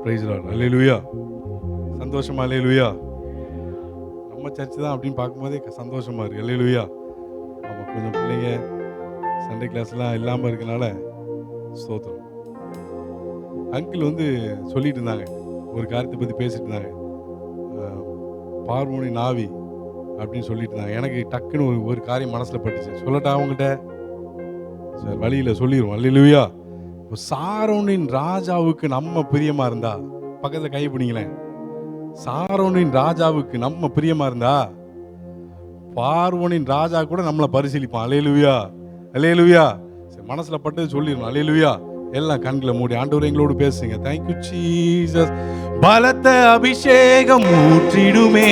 Price Lord. அல்லேலூயா. சந்தோஷமா அல்லேலூயா. நம்ம church தான் அப்படின்னு பார்க்கும்போதே சந்தோஷமா இருக்கு. அல்லேலூயா. நம்ம கொஞ்சம் பிள்ளைங்க சண்டே கிளாஸ்லாம் இல்லாமல் இருக்கனால ஸ்தோத்திரம். அங்கிள் வந்து சொல்லிட்டு இருந்தாங்க, ஒரு காரியத்தை பற்றி பேசிட்டு இருந்தாங்க. பார்வோனி நாவி அப்படின்னு சொல்லிட்டு இருந்தாங்க. எனக்கு டக்குன்னு ஒரு காரியம் மனசில் பட்டுச்சு. சொல்லட்டா அவங்ககிட்ட? சார் வழியில் சொல்லிடுவோம். அல்லேலூயா. சாரோனின் ராஜாவுக்கு நம்ம பிரியமா இருந்தா, பக்கத்துல கை பிடிங்களேன். சாரோனின் ராஜாவுக்கு நம்ம பிரியமா இருந்தா பார்வோனின் ராஜா கூட நம்மளை பரிசீலிப்பான். அல்லேலூயா, அல்லேலூயா. சரி, மனசுல பட்டது சொல்லிடணும். அல்லேலூயா. எல்லாம் கண்களை மூடி ஆண்டவரே எங்களோடு பேசுங்க. Thank you Jesus. பலத்த அபிஷேகம் ஊற்றிடுமே,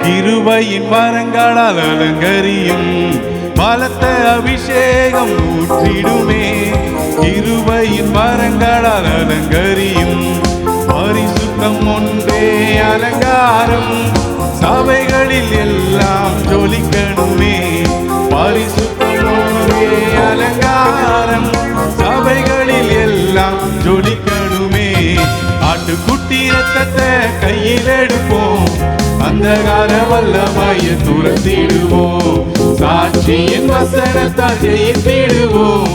கிருபையின் வரங்களால் அலங்கரியும். பலத்த அபிஷேகம் ஊற்றிடுமே, கிருபையின் வரங்களால் அலங்கரியும். பரிசுத்தம் ஒன்றே அலங்காரம், சபைகளில் எல்லாம் ஜொலிக்கணுமே. பரிசுத்தம் ஒன்றே அலங்காரம், சபைகளில் எல்லாம் ஜொலிக்கணுமே. ஆட்டுக்குட்டி ரத்தத்தை கையில் எடுப்போம், அந்தகார வல்லமையை துரத்திடுவோம். சாட்சியின் வசனத்தால் ஜெயித்திடுவோம்,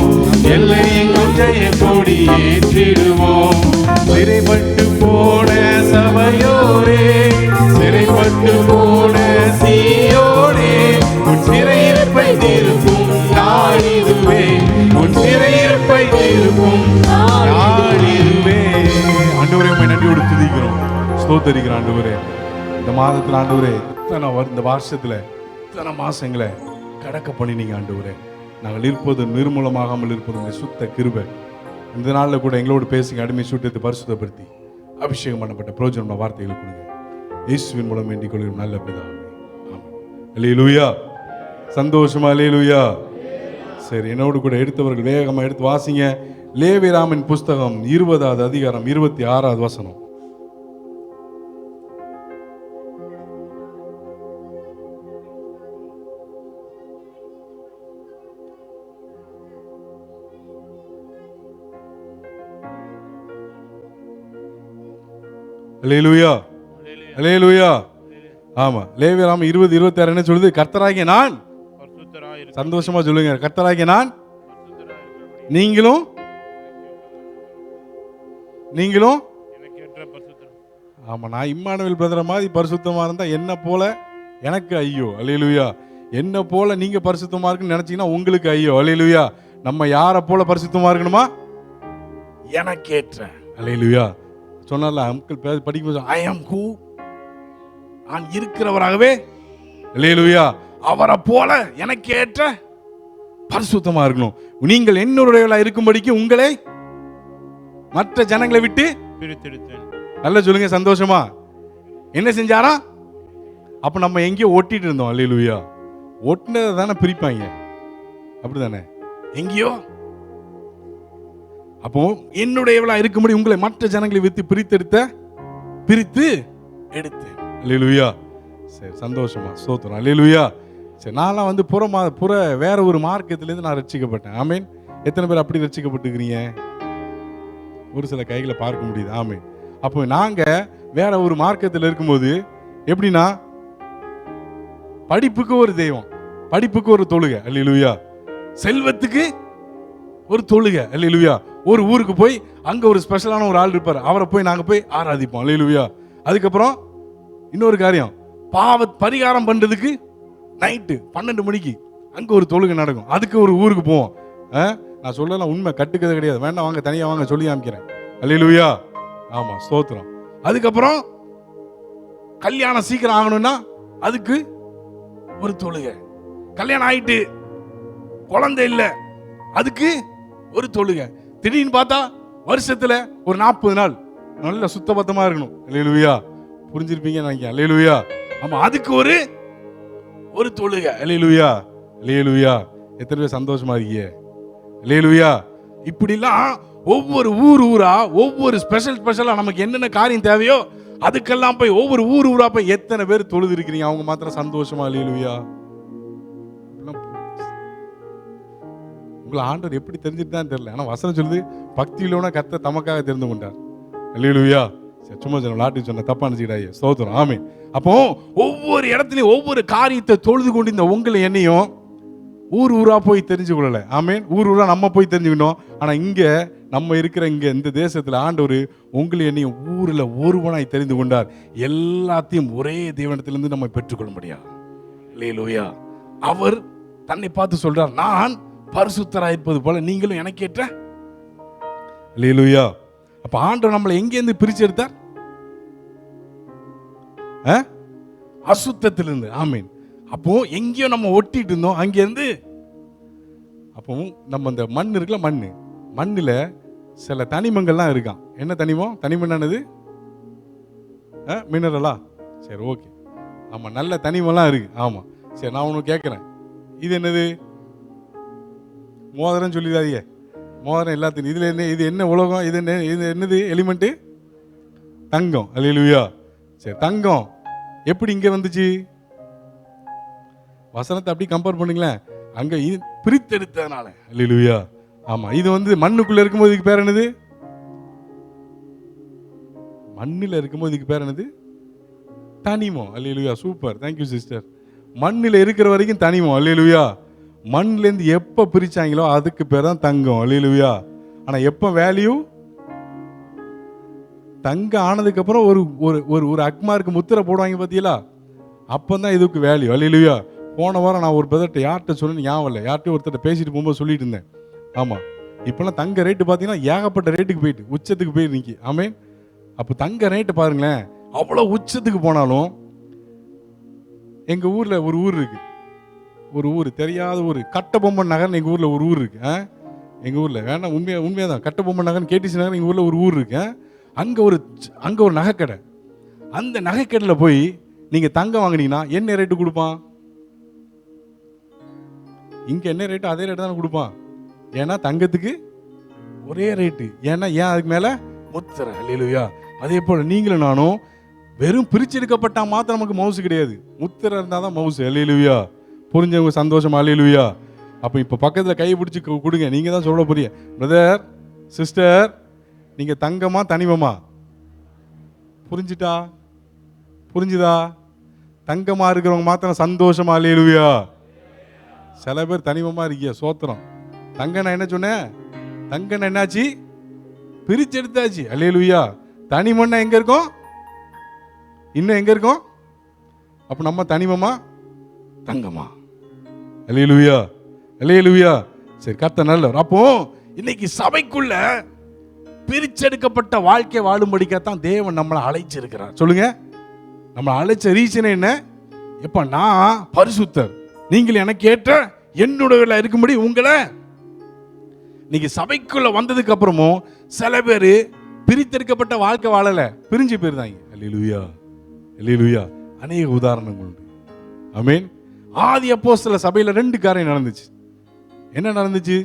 எல்லை எங்கும் ஜெய கொடி ஏற்றிடுவோம். சிறைப்பட்டு போன சபையோரே, சிறைப்பட்டு போன சீயோரே, உன் சிறையிருப்பை தீர்க்கும் நாளிதுவே, உன் சிறையிருப்பை தீர்க்கும் நாளிதுவே. ஆண்டவரே உம்மை நன்றியோடு துதிக்கிறோம், ஸ்தோத்திரிக்கிறோம். ஆண்டவரே இந்த மாதத்தில் ஆண்டவரே இந்த வருஷத்தில் இத்தனை மாசங்களை கடக்க பண்ணினீங்க. ஆண்டவரே நாங்கள் இருப்பது நிர்மூலமாகாமல் இருப்பது சுத்த கிருபை. இந்த நாளில் கூட எங்களோடு பேசுங்க. அடிமை சூட்டத்தை பரிசுத்தப்படுத்தி அபிஷேகம் பண்ணப்பட்ட பிரயோஜனமான வார்த்தைகளை கொடுங்க. இயேசுவின் மூலம் வேண்டிக் கொள்ளும் நல்ல பிதாவே, ஆமென். அல்லேலூயா. சந்தோஷமா அல்லேலூயா. சரி, என்னோடு கூட எடுத்தவர்கள் வேகமாக எடுத்து வாசிங்க. லேவியராமின் புஸ்தகம் 20வது அதிகாரம் 26வது வசனம். அல்லேலூயா, அல்லேலூயா. ஆமா, லேவியராமம் 20:26 என்ன சொல்லுது? கர்த்தராகிய நான், சந்தோஷமா சொல்லுங்க, கர்த்தராகிய நான், நீங்களும் நீங்களும். ஆமா, நான் இம்மானுவேல் பிரதர மாதிரி பரிசுத்தமா இருந்தா என்ன போல எனக்கு ஐயோ. அல்லேலூயா. என்ன போல நீங்க பரிசுத்தமா இருக்குன்னு நினைச்சீங்கன்னா உங்களுக்கு ஐயோ. அல்லேலூயா. நம்ம யாரை போல பரிசுத்தமா இருக்கணுமா? எனக்கேற்ற. அல்லேலூயா. சொன்னார்ல அங்கிள் படிக்கும்போது, ஐ ஆம் ஹூ, நான் இருக்கிறவராகவே. அல்லேலூயா. அவரை போல எனக்கு ஏற்ற பரிசுத்தமா இருக்கணும். நீங்கள் என்னுடையவர்களா இருக்கும்படிக்கு உங்களை மற்ற ஜனங்களை விட்டு பிரித்தெடுத்தேன். நல்லா சொல்லுங்க, சந்தோஷமா. என்ன செஞ்சாரா? அப்ப நம்ம எங்கேயோ ஒட்டிட்டு இருந்தோம். அல்லேலூயா. ஒட்டினதை தானே பிரிப்பாங்க, அப்படிதானே? எங்கேயோ. அப்போ என்னுடையவளா இருக்கும்படி உங்களை மற்ற ஜனங்களை விட்டு பிரித்து எடுத்து. அல்லேலூயா. சரி, சந்தோஷமா, ஸ்தோத்திரம். அல்லேலூயா. சரி, நான்லாம் வந்து புற வேற ஒரு மார்க்கத்திலேருந்து நான் ரட்சிக்கப்பட்டேன். ஆமீன். எத்தனை பேர் அப்படி ரட்சிக்கப்பட்டுக்கிறீங்க? ஒரு சில கைகளை பார்க்க முடியுது. ஆமீன். அப்போ நாங்க வேற ஒரு மார்க்கத்தில் இருக்கும்போது எப்படின்னா, படிப்புக்கு ஒரு தெய்வம், படிப்புக்கு ஒரு தொழுகை. அல்லேலூயா. செல்வத்துக்கு ஒரு தொழுகை. அல்லேலூயா. ஒரு ஊருக்கு போய் அங்க ஒரு ஸ்பெஷலான ஒரு ஆள் இருப்பார், அவரை போய் நாங்க போய் ஆராதிப்போம். அல்லேலூயா. அதுக்கப்புறம் இன்னொரு காரியம், பரிகாரம் பண்றதுக்கு நைட்டு 12 மணிக்கு அங்க ஒரு தொழுகை நடக்கும், அதுக்கு ஒரு ஊருக்கு போவோம். நான் சொல்லலாம், உண்மை, கட்டுக்கதை கிடையாது. வேண்டாம், வாங்க தனியா வாங்க, சொல்லி காமிக்கிறேன். அல்லேலூயா. ஆமா, ஸ்தோத்திரம். அதுக்கப்புறம் கல்யாணம் சீக்கிரம் ஆகணும்னா அதுக்கு ஒரு தொழுகை. கல்யாணம் ஆயிட்டு குழந்தை இல்ல, அதுக்கு ஒரு தொழுகை. திடீர்னு பார்த்தா வருஷத்துல ஒரு 40 நாள் நல்ல சுத்தபத்தமா இருக்கணும். அல்லேலூயா. புரிஞ்சிருப்பீங்க நினைக்கிறேன். அல்லேலூயா. ஆமா, அதுக்கு ஒரு தொழுகை. அல்லேலூயா, அல்லேலூயா. எத்தனை பேர் சந்தோஷமா இருக்கீங்க? அல்லேலூயா. இப்படிலாம் ஒவ்வொரு ஊரா ஒவ்வொரு ஸ்பெஷலா நமக்கு என்னென்ன காரியம் தேவையோ அதுக்கெல்லாம் போய் ஒவ்வொரு ஊரா போய் எத்தனை பேர் தொழுது இருக்கிறீங்க? அவங்க மாத்திரம் சந்தோஷமா. அல்லேலூயா. உங்களை ஆண்டவர் எப்படி தெரிஞ்சுட்டு தான் தெரியல. ஆனால் வசனம் சொல்லுது, பக்தியிலோன கர்த்தர் தமக்காக தெரிந்து கொண்டார். அல்லேலூயா. சரி, சும்மா சொன்ன லாட்டி சொன்ன, தப்பா நினைச்சுக்கிட்டாயே. ஸ்தோத்திரம். ஆமென். அப்போ ஒவ்வொரு இடத்துலையும் ஒவ்வொரு காரியத்தை தொழுது கொண்டு இந்த உங்களை என்னையும் ஊர் ஊரா போய் தெரிஞ்சு கொள்ளல. ஆமென். ஊர் ஊரா நம்ம போய் தெரிஞ்சுக்கணும். ஆனா இங்க நம்ம இருக்கிற இங்க இந்த தேசத்துல ஆண்டவர் உங்களை என்னையும் ஊர்ல ஒருவனாய் தெரிந்து கொண்டார். எல்லாத்தையும் ஒரே தேவனிடத்திலிருந்து நம்ம பெற்றுக்கொள்ள முடியாது. அல்லேலூயா. அவர் தன்னை பார்த்து சொல்றார், நான் பரிசுத்தராயிருப்பது போல நீங்களும் எனக்கு ஏற்ற. அல்லேலூயா. அப்ப ஆண்டவர் நம்மளை எங்க இருந்து பிரிச்சு எடுத்தார்? அசுத்தத்திலிருந்து. ஆமென். அப்போ எங்கேயோ நம்ம ஒட்டிட்டு இருந்தோம், அங்கிருந்து. அப்போ நம்ம இந்த மண் இருக்குல்ல, மண்ணுல சில தனிமங்கள்லாம் இருக்கான். என்ன தனிமம்? தனிமண்ணானது மினரலா? சரி, ஓகே. ஆமா, நல்ல தனிமெல்லாம் இருக்கு. ஆமா, சரி. நான் ஒன்று கேட்குறேன், இது என்னது? மோதிரம் சொல்லிடாதீங்க. மோதிரம் எல்லாத்தையும். இதுல என்ன? இது என்ன உலகம்? இது என்ன? இது என்னது எலிமெண்ட்டு? தங்கம். அல்லேலூயா. சரி, தங்கம் எப்படி இங்க வந்துச்சு? வசனத்தை அப்படி கம்பேர் பண்ணுங்களேன். அங்க பிரித்தெடுத்ததுனால. அல்லேலூயா. ஆமா, இது வந்து மண்ணுக்குள்ள இருக்கும்போது இதுக்கு பேர் என்னது? மண்ணில் இருக்கும்போது இதுக்கு பேர் என்னது? தனிமம். அல்லேலூயா. Super, thank you sister. மண்ணில் இருக்கிற வரைக்கும் தனிமம். அல்லேலூயா. மண்ணிலேருந்து எப்போ பிரிச்சாங்களோ அதுக்கு பேர் தான் தங்கம். அல்லேலூயா. ஆனா எப்போ வேல்யூ? தங்கம் ஆனதுக்கு அப்புறம் ஒரு ஒரு ஒரு அக்மாருக்கு முத்திரை போடுவாங்க பார்த்தீங்களா, அப்பதான் இதுக்கு வேல்யூ. அல்லேலூயா. போன வாரம் நான் ஒரு பிரதர்ட்ட யார்கிட்ட சொன்னேன்னு ஞாபகம் இல்லை, யார்கிட்டயும் ஒருத்தர் பேசிட்டு போகும்போது சொல்லிட்டு இருந்தேன். ஆமா, இப்பெல்லாம் தங்க ரேட்டு பார்த்தீங்கன்னா ஏகப்பட்ட ரேட்டுக்கு போயிட்டு உச்சத்துக்கு போய் நிற்கி. ஆமென். அப்போ தங்க ரேட்டு பாருங்களேன், அவ்வளோ உச்சத்துக்கு போனாலும் எங்க ஊர்ல ஒரு ஊர் இருக்கு, ஒரு ஊர் தெரியாத ஊர், கட்டபொம்மன் நகர்னு எங்க ஊர்ல ஒரு ஊர் இருக்கு. எங்க ஊர்ல வேணா உண்மையாதான், கட்டபொம்மன் நகர், கேடிசி நகர், எங்க ஊர்ல ஒரு ஊர் இருக்கு. அங்க ஒரு நகைக்கடை. அந்த நகைக்கடையில் போய் நீங்க தங்கம் வாங்கினீங்கன்னா என்ன ரேட்டு கொடுப்பான்? இங்க என்ன ரேட்டு அதே ரேட்டு தானே கொடுப்பான். ஏன்னா தங்கத்துக்கு ஒரே ரேட்டு. ஏன்னா ஏன் அதுக்கு மேல முத்திரை. அல்லேலூயா. அதே போல நீங்களும் நானும் வெறும் பிரிச்செடுக்கப்பட்டா மாத்திரம் நமக்கு மவுசு கிடையாது, முத்திரை இருந்தாதான் மவுசு. அல்லேலூயா. புரிஞ்சவங்க சந்தோஷமா? அல்லேலூயா. அப்ப இப்ப பக்கத்துல கை பிடிச்சி கொடுங்க. நீங்க தான் சொல்ல போறீங்க, பிரதர் சிஸ்டர் நீங்க தங்கமா தனிமமா? புரிஞ்சுதா? தங்கமா இருக்கிறவங்க மாத்திரம் சந்தோஷமா? அல்லேலூயா. சில பேர் தனிமமா இருக்கிய. சோத்திரம். தங்கனா என்ன சொன்னேன்? தங்கனா என்னாச்சு? பிரிச்சு எடுத்தாச்சு. அல்லேலூயா. தனிமண்ணா எங்க இருக்கும்? இன்னும் எங்க இருக்கும்? அப்ப நம்ம தனிமமா தங்கமா? அல்லேலூயா. அல்லேலூயா. சரி, கர்த்தர் நல்லவர். அப்போ இன்னைக்கு சபைக்குள்ள பிரிச்செடுக்கப்பட்ட வாழ்க்கை வாழும்படிக்கத்தான் தேவன் நம்மளை அழைச்சிருக்கிறார். சொல்லுங்க, நம்மளை அழைச்ச ரீசன் என்ன? எப்ப நான் பரிசுத்தர், நீங்கள் எனக்கு ஏற்ற என்னுடைய இருக்கும்படி உங்களை. நீங்க சபைக்குள்ள வந்ததுக்கு அப்புறமும் சில பேர் பிரித்தெடுக்கப்பட்ட வாழ்க்கை வாழல, பிரிஞ்சு போயிருந்தாங்க. அல்லேலூயா. அல்லேலூயா. அநேக உதாரணங்கள் உண்டு. ஆமென். ஆதி அப்போஸ்தல சபையில 2 காரியம் நடந்துச்சு. என்ன நடந்துச்சு?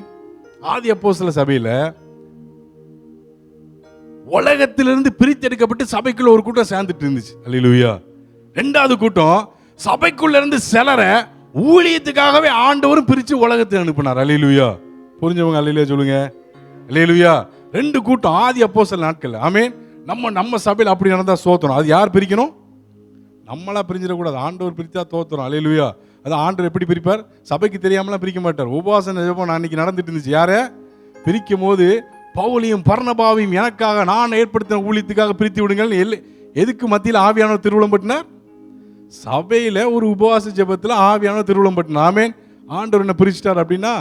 ஆதி அப்போஸ்தல சபையில உலகத்திலிருந்து பிரித்தெடுக்கப்பட்டு சபைக்குள்ள ஒரு கூட்டம் சேர்ந்துட்டு இருந்துச்சு. அல்லேலூயா. 2வது கூட்டம் சபைக்குள்ள இருந்து சிலரை ஊழியத்துக்காகவே ஆண்டவரும் பிரிச்சு உலகத்துக்கு அனுப்பினார். அல்லேலூயா. புரிஞ்சவங்க அல்லேலூயா சொல்லுங்க. அல்லேலூயா. 2 கூட்டம் ஆதி அப்போஸ்தல நாட்கள். ஆமென். நம்ம சபையில் அப்படி நடந்தா சோத்திரம். அது யார் பிரிக்கணும்? நம்மளா பிரிஞ்சிடக்கூடாது, ஆண்டவர் பிரித்தா தோத்துறோம். அல்லேலூயா. அது ஆண்டவர் எப்படி பிரிப்பார்? சபைக்கு தெரியாமலாம் பிரிக்க மாட்டார். உபவாசம் ஜெபம் அன்னைக்கு நடந்துட்டு இருந்துச்சு. யார பிரிக்கும் போது பவுலையும் பர்னபாவையும் எனக்காக நான் ஏற்படுத்தின ஊழியத்துக்காக பிரித்து விடுங்கள். எதுக்கு மத்தியில் ஆவியானவர் திருவுளம் பட்டினார்? சபையில ஒரு உபவாச ஜெபத்தில் ஆவியானவர் திருவுளம் பட்டினார். ஆமென். ஆண்டவர் என்ன பிரிச்சிட்டார் அப்படின்னா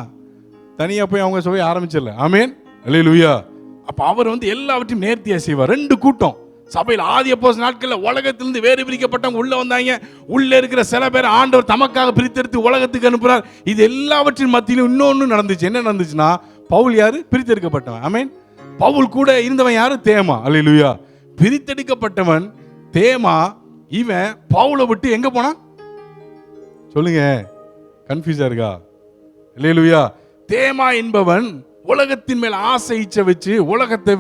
தனியா போய் அவங்க சபையை ஆரம்பிச்சிடல. ஆமென். அல்லேலூயா. அப்ப அவர் வந்து எல்லாவற்றையும் நேர்த்தியா செய்வார். 2 கூட்டம் சபையில் ஆதி அப்போஸ்தல நாட்கள்ல உலகத்திலிருந்து வேறு பிரிக்கப்பட்டவங்க உள்ள வந்தாங்க. உள்ள இருக்கிற சில பேர் ஆண்டவர் தமக்காக பிரித்தெடுத்து உலகத்துக்கு அனுப்புறார். இது எல்லாவற்றின் மத்தியிலும் இன்னொன்னு நடந்துச்சு. என்ன நடந்துச்சுன்னா, பவுல் யாரு? பிரித்தெடுக்கப்பட்டவன். ஆமென். பவுல் கூட இருந்தவன் யாரு? தேமா. அல்லேலூயா. பிரித்தெடுக்கப்பட்டவன் தேமா. இவன் பவுலை விட்டு எங்க போனான்? சொல்லுங்க, கன்ஃபியூஸா இருக்கா? அல்லேலூயா. தேமா என்பவன் உலகத்தின் மேல் ஆசை இச்சை வச்சு உலகத்தை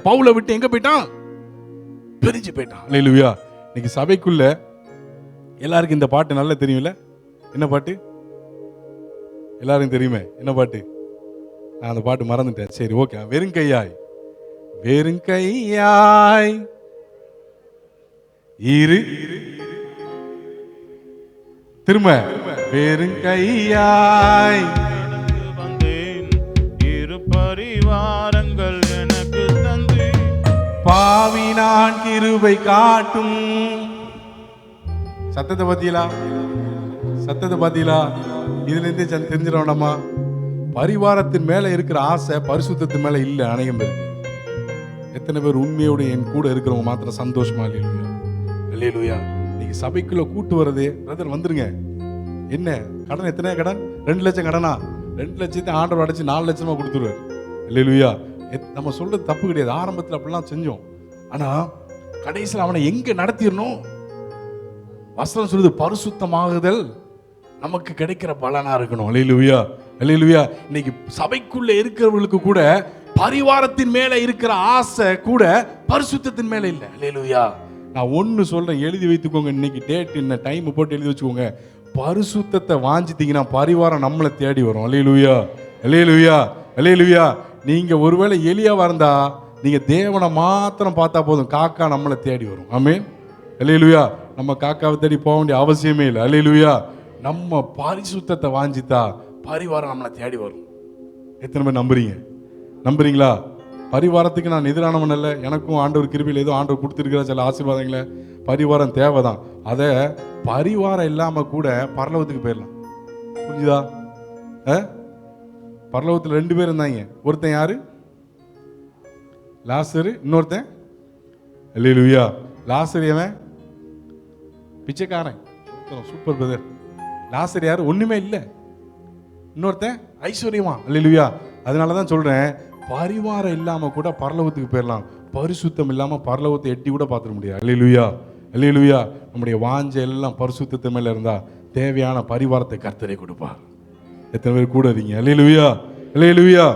பவுலை விட்டு எங்க போயிட்டான்? பிரிஞ்சு போயிட்டான். அல்லேலூயா. இன்னைக்கு சபைக்குள்ள எல்லாருக்கும் இந்த பாட்டு நல்லா தெரியும்ல. என்ன பாட்டு? எல்லாருக்கும் தெரியுமே. என்ன பாட்டு? நான் அந்த பாட்டு மறந்துட்டேன். சரி, ஓகே. வெறுங்கையாய் வெறுங்கையாய் இரு, திரும்ப வெறுங்கையாய் வந்தேன், இரு பரிவாரங்கள் எனக்கு தந்து பாவி நான் கிருபை காட்டும். சத்தத்தை பாத்தீங்களா? சத்தத்தை பாத்தீங்களா? இதுல இருந்தே தெரிஞ்சிடணுமா? பரிவாரத்தின் மேல இருக்கிற ஆசை பரிசுத்தத்தின் மேல இல்ல. அநேகம் பேருக்கு. எத்தனை பேர் உண்மையோடு என் கூட இருக்கிறவங்க மாத்திரம் சந்தோஷமா? அல்லேலூயா, அல்லேலூயா. நீங்க சபைக்குள்ள கூட்டு வரதே, பிரதர் வந்துருங்க. என்ன கடன்? எத்தனை கடன்? 2 லட்சம் கடனா? 2 லட்சத்தை ஆண்டவர் அடைச்சு 4 லட்சமா கொடுத்துருவார். அல்லேலூயா. நம்ம சொல்றது தப்பு கிடையாது. ஆரம்பத்தில் அப்படிலாம் செஞ்சோம். ஆனா கடைசியில் அவனை எங்க நடத்திடணும்? வசனம் சொல்லுது, பரிசுத்தமாகுதல் நமக்கு கிடைக்கிற பலனா இருக்கணும். அல்லேலூயா, அல்லேலூயா. இன்னைக்கு சபைக்குள்ள இருக்கிறவர்களுக்கு கூட பரிவாரத்தின் மேல இருக்கிற ஆசை கூட பரிசுத்தத்தின் மேல இல்ல. அல்லேலூயா. நான் ஒன்னு சொல்றேன், எழுதி வைத்துக்கோங்க. இன்னைக்கு டேட் என்ன டைம் போட்டு எழுதி வச்சுக்கோங்க. பரிசுத்தத்தை வாஞ்சித்தீங்கன்னா பரிவாரம் நம்மளை தேடி வரும். அல்லேலூயா, அல்லேலூயா, அல்லேலூயா. நீங்க ஒருவேளை எலியாவா இருந்தா நீங்க தேவனை மாத்திரம் பார்த்தா போதும், காக்கா நம்மளை தேடி வரும். ஆமென், அல்லேலூயா. நம்ம காக்காவை தேடி போக வேண்டிய அவசியமே இல்லை. அல்லேலூயா. நம்ம பரிசுத்தத்தை வாஞ்சித்தா பரிவாரம் நம்மளை தேடி வரும். எத்தனை பேர் நம்புறீங்க? நம்புறீங்களா? பரிவாரத்துக்கு நான் எதிரானவன் அல்ல. எனக்கும் ஆண்டவர் கிருபையில் ஏதோ ஆண்டவர் கொடுத்துருக்கிற சில ஆசீர்வாதங்களை. பரிவாரம் தேவைதான். அதை பரிவாரம் இல்லாம கூட பரலோகத்துக்கு போயிடலாம். புரிஞ்சுதா? பரலோகத்தில் 2 பேர் இருந்தாங்க. ஒருத்தன் யாரு? லாசரு. இன்னொருத்தன் அல்லேலூயா. லாசர் எவன்? பிச்சைக்காரன். Super brother. லாசர் யாரு? ஒண்ணுமே இல்லை. இன்னொருத்தன் ஐஸ்வர்யமா. அல்லேலூயா. அதனாலதான் சொல்றேன், பரிவாரம் இல்லாம கூட பரலோகத்துக்கு போயிடலாம். பரிசுத்தம் இல்லாம பரலோகத்தை எட்டி கூட பார்த்துட முடியாது. அல்லேலூயா, அல்லேலூயா. நம்முடைய வாஞ்ச எல்லாம் பரிசுத்தத்து மேல இருந்தா தேவையான பரிவாரத்தை கர்த்தரே கொடுப்பார். எத்தனை பேர் கூட இருக்கீங்க? அல்லேலூயா, அல்லேலூயா.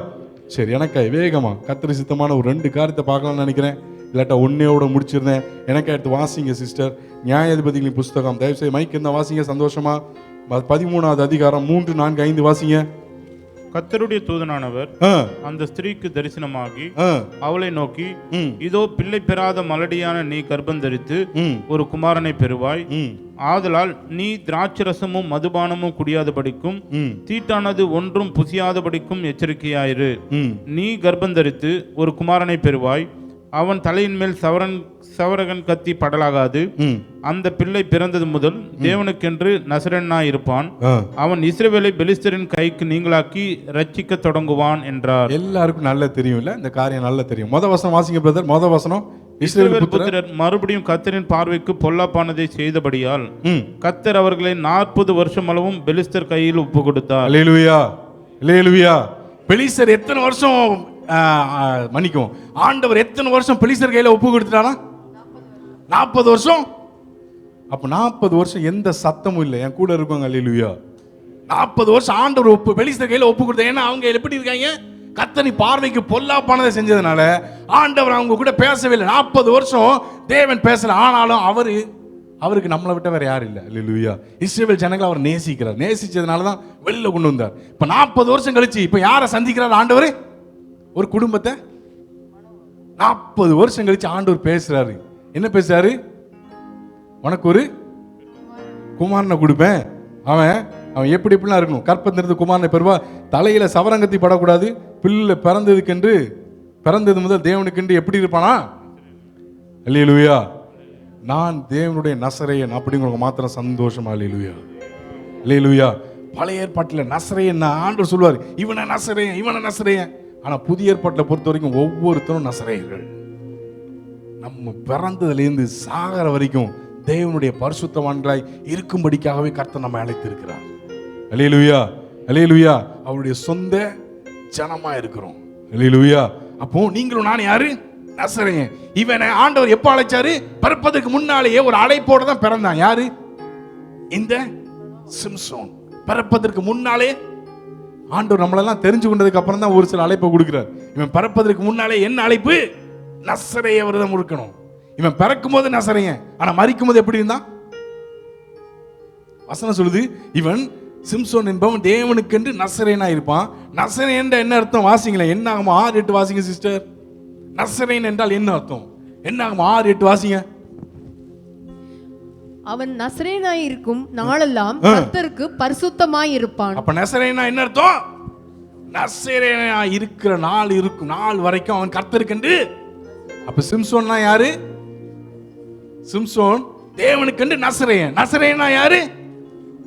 சரி, எனக்கு வேகமா கர்த்தர் சித்தமான ஒரு 2 காரியத்தை பார்க்கலாம்னு நினைக்கிறேன். இல்லாட்டா ஒன்னையோட முடிச்சிருந்தேன். எனக்கு எடுத்து வாசிங்க சிஸ்டர். நியாயாதிபதிகளின் புஸ்தகம். தயவுசெய்து மைக் இருந்தா வாசிங்க சந்தோஷமா. 13வது அதிகாரம் 3, 4, 5 வாசிங்க. கர்த்தருடைய தூதனானவர் அந்த ஸ்திரீக்கு தரிசனமாகி அவளை நோக்கி, இதோ பிள்ளை பெறாத மலடியான நீ கர்ப்பம் தரித்து ஒரு குமாரனை பெறுவாய். ஆதலால் நீ திராட்சரசமும் மதுபானமும் குடியாதபடிக்கும் தீட்டானது ஒன்றும் புசியாதபடிக்கும் எச்சரிக்கையாயிரு. நீ கர்ப்பம் தரித்து ஒரு குமாரனை பெறுவாய். அவன் தலையின் மேல் சவரகன் கத்தி படலாகாது. அந்த பிள்ளை பிறந்தது முதல் தேவனுக்கென்று நசரேயனாய் இருப்பான். அவன் இஸ்ரவேலை பெலிஸ்தரின் கைக்கு நீங்களாக்கி ரட்சிக்க தொடங்குவான் என்றார். எல்லாருக்கும் நல்ல தெரியும்ல, இந்த காரியம் நல்ல தெரியும். மொத வசனம் வாசிங்க பிரதர். மொத வசனம், இஸ்ரவேல் புத்திரர் மறுபடியும் கர்த்தரின் பார்வைக்கு பொல்லாப்பானதை செய்தபடியால் கர்த்தர் அவர்களை 40 வருஷம் அளவும் பெலிஸ்தர் கையில் ஒப்பு கொடுத்தார். அல்லேலூயா, அல்லேலூயா. பெலிஸ்தர் எத்தனை வருஷம் மன்னிக்கும், ஆண்டவர் எத்தனை வருஷம் பெலிஸ்தர் கையில ஒப்பு கொடுத்துட்டாரா? 40 வருஷம். அப்ப 40 வருஷம் எந்த சத்தமும் இல்லை. என் கூட இருக்காங்க. அல்லேலூயா. 40 வருஷம் ஆண்டவர் பெலிஸ்தர் கையில ஒப்பு கொடுத்தார். ஏன்னா அவங்க எப்படி இருக்காங்க? கர்த்தரின் பார்வைக்கு பொல்லாப்பானதை செஞ்சதுனால ஆண்டவர் அவங்க கூட பேசவே இல்லை. 40 வருஷம் தேவன் பேசல. ஆனாலும் அவருக்கு நம்மளை விட்ட வேற யாரும் இல்லை. அல்லேலூயா. இஸ்ரவேல் ஜனங்களை அவர் நேசிக்கிறார். நேசிச்சதுனால தான் வெளியில கொண்டு வந்தார். இப்ப 40 வருஷம் கழிச்சு இப்ப யாரை சந்திக்கிறார் ஆண்டவர்? ஒரு குடும்பத்தை 40 வருஷம் கழிச்சு ஆண்டவர் பேசுறாரு. என்ன பேசுறாரு? உனக்கு ஒரு குமாரனை கொடுப்பேன். அவன் எப்படி எப்படிலாம் இருக்கணும்? கற்பத்திலிருந்து குமாரனை பெறுவா. தலையில சவரங்கத்தி படக்கூடாது. பிள்ளை பிறந்தது முதல் தேவனுக்கென்று எப்படி இருப்பானா? அல்லேலூயா. நான் தேவனுடைய நசரேயன் அப்படிங்கிறவங்க மாத்திரம் சந்தோஷமா. அல்லேலூயா, அல்லேலூயா. பழைய ஏற்பாட்டில் நசரேயன் ஆண்டவர் சொல்லுவார், இவனை நசரேயன், இவனை நசரேயன். ஆனா புதிய ஏற்பாட்டில் பொறுத்த வரைக்கும் ஒவ்வொருத்தரும் நசரேயர்கள். நம்ம பிறந்ததுலேருந்து சாகர வரைக்கும் தேவனுடைய பரிசுத்தவான்களாய் இருக்கும்படிக்காகவே கர்த்தர் நம்மை அழைத்திருக்கிறார். அல்லேலூயா, அல்லேலூயா. அவருடைய சொந்த ஜனமா இருக்கிறோம். அல்லேலூயா. அப்போ நீங்களும் நான் யாரு? நசரேயன். இவனை ஆண்டவர் எப்ப அழைச்சாரு? பிறப்பதற்கு முன்னாலேயே ஒரு அழைப்போட தான் பிறந்தான். யாரு? இந்த சிம்சோன். பிறப்பதற்கு முன்னாலே ஆண்டவர் நம்மளெல்லாம் தெரிஞ்சு கொண்டதுக்கு அப்புறம் தான் ஒரு சில அழைப்பை கொடுக்கிறார். இவன் பிறப்பதற்கு முன்னாலே என்ன அழைப்பு? நசரேய விரதம் இருக்கணும். இவன் பிறக்கும் போது நசரேயன், ஆனா மரிக்கும் போது எப்படி இருந்தான்? வசனம் சொல்லுது, இவன் சிம்சோன் என்பவன் தேவனுக்கென்று நசரேனா இருப்பான். நசரேன் என்ன அர்த்தம் வாசிங்களேன். என்ன ஆகும் 6-8 வாசிங்க சிஸ்டர். நசரேன் என்றால் என்ன அர்த்தம்? என்ன ஆகும் 6-8 வாசிங்க. அவன் நசரேனாய் இருக்கும் நாளெல்லாம் கர்த்தருக்கு பரிசுத்தமாய் இருப்பான். அப்ப நசரேனா என்ன அர்த்தம்? நசரேனா இருக்கிற நாள் இருக்கும், நாள் வரைக்கும் அவன் கர்த்தருக்கென்று. அப்ப சிம்சோன்னா யாரு? சிம்சோன் தேவனுக்கென்று நசரேயன். நசரேனா யாரு?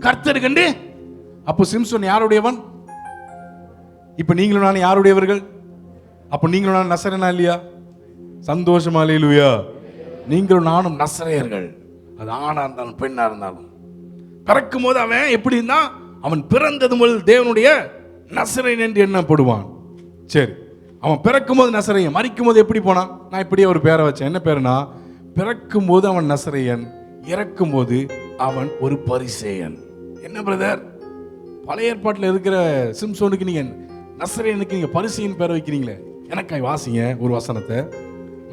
கர்த்தருக்கென்று. அப்போ சிம்சோன் யாருடையவன்? இப்ப நீங்களும் நானும் யாருடையவர்கள்? அப்ப நீங்களும் நானும் நசரேனா இல்லையா? சந்தோஷமா அல்லேலூயா. நீங்களும் நானும் நசரேயர்கள். அது ஆணா இருந்தாலும் பெண்ணா இருந்தாலும். பிறக்கும் போது அவன் எப்படி இருந்தான்? அவன் பிறந்தது முதல் தேவனுடைய நசரேயன் என்று எண்ணப்படுவான். சரி, அவன் பிறக்கும் போது நசரேயன், மரிக்கும் போது எப்படி போனான்? நான் இப்படியே ஒரு பேரை வச்சேன். என்ன பேருனா, பிறக்கும் போது அவன் நசரேயன், இறக்கும் போது அவன் ஒரு பரிசேயன். என்ன பிரதர், பழைய ஏற்பாட்டில் இருக்கிற சிம்சோனுக்கு நீங்க நசரேயனுக்கு நீங்க பரிசேயன் பேரை வைக்கிறீங்களே? எனக்காய் வாசிங்க ஒரு வசனத்தை.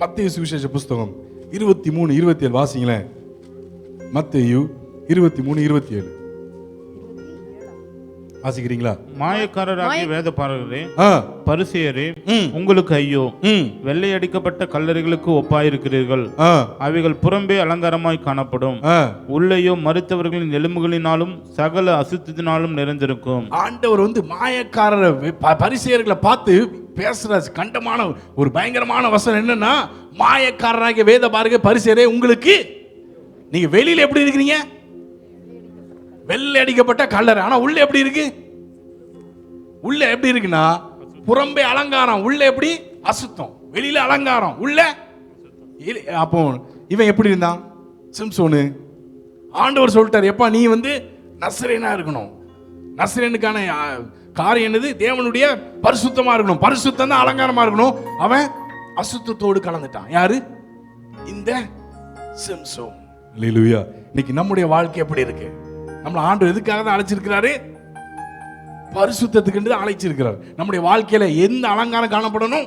மத்தேயு சுவிசேஷ புஸ்தகம் 23:27 வாசிங்களேன். மத்தேயு 23:27 வாசிக்கிறீங்களா? மாயக்காரராகிய வேதபாரகரே, பரிசேயரே, உங்களுக்கு ஐயோ! வெள்ளை அடிக்கப்பட்ட கல்லறைகளுக்கு ஒப்பாயிருக்கிறீர்கள். அவைகள் புறம்பே அலங்காரமாய் காணப்படும், உள்ளேயோ மரித்தவர்களின் எலும்புகளினாலும் சகல அசுத்தத்தினாலும் நிறைந்திருக்கும். ஆண்டவர் மாயக்காரர் பரிசேயர்களை பார்த்து பேசுற கண்டமான ஒரு பயங்கரமான வசனம் என்னன்னா, மாயக்காரராகிய வேதபாரகரே, பரிசேயரே, உங்களுக்கு, நீங்க வெளியில எப்படி இருக்கிறீங்க? வெள்ளை அடிக்கப்பட்ட கல்லறை. ஆனா உள்ள எப்படி இருக்கு? உள்ள எப்படி இருக்குன்னா, புறம்பே அலங்காரம், உள்ள எப்படி அசுத்தம். வெளியில அலங்காரம், உள்ள. அப்போ இவன் எப்படி இருந்தான்? சிம்சோனு. ஆண்டவர் சொல்லிட்டார், எப்பா நீ நசரேனா இருக்கணும். நசரேனுக்கான காரியம் என்னது? தேவனுடைய பரிசுத்தமா இருக்கணும். பரிசுத்தம் தான் அலங்காரமா இருக்கணும். அவன் அசுத்தத்தோடு கலந்துட்டான். யாரு? இந்த சிம்சோன். அல்லேலூயா. இன்னைக்கு நம்முடைய வாழ்க்கை எப்படி இருக்கு? நம்மள ஆண்டவர் எதுக்காக தான் அழைச்சிருக்கிறாரு? பரிசுத்தத்துக்கு தான் அழைச்சிருக்கிறார். நம்முடைய வாழ்க்கையில எந்த அலங்காரம் காணப்படணும்?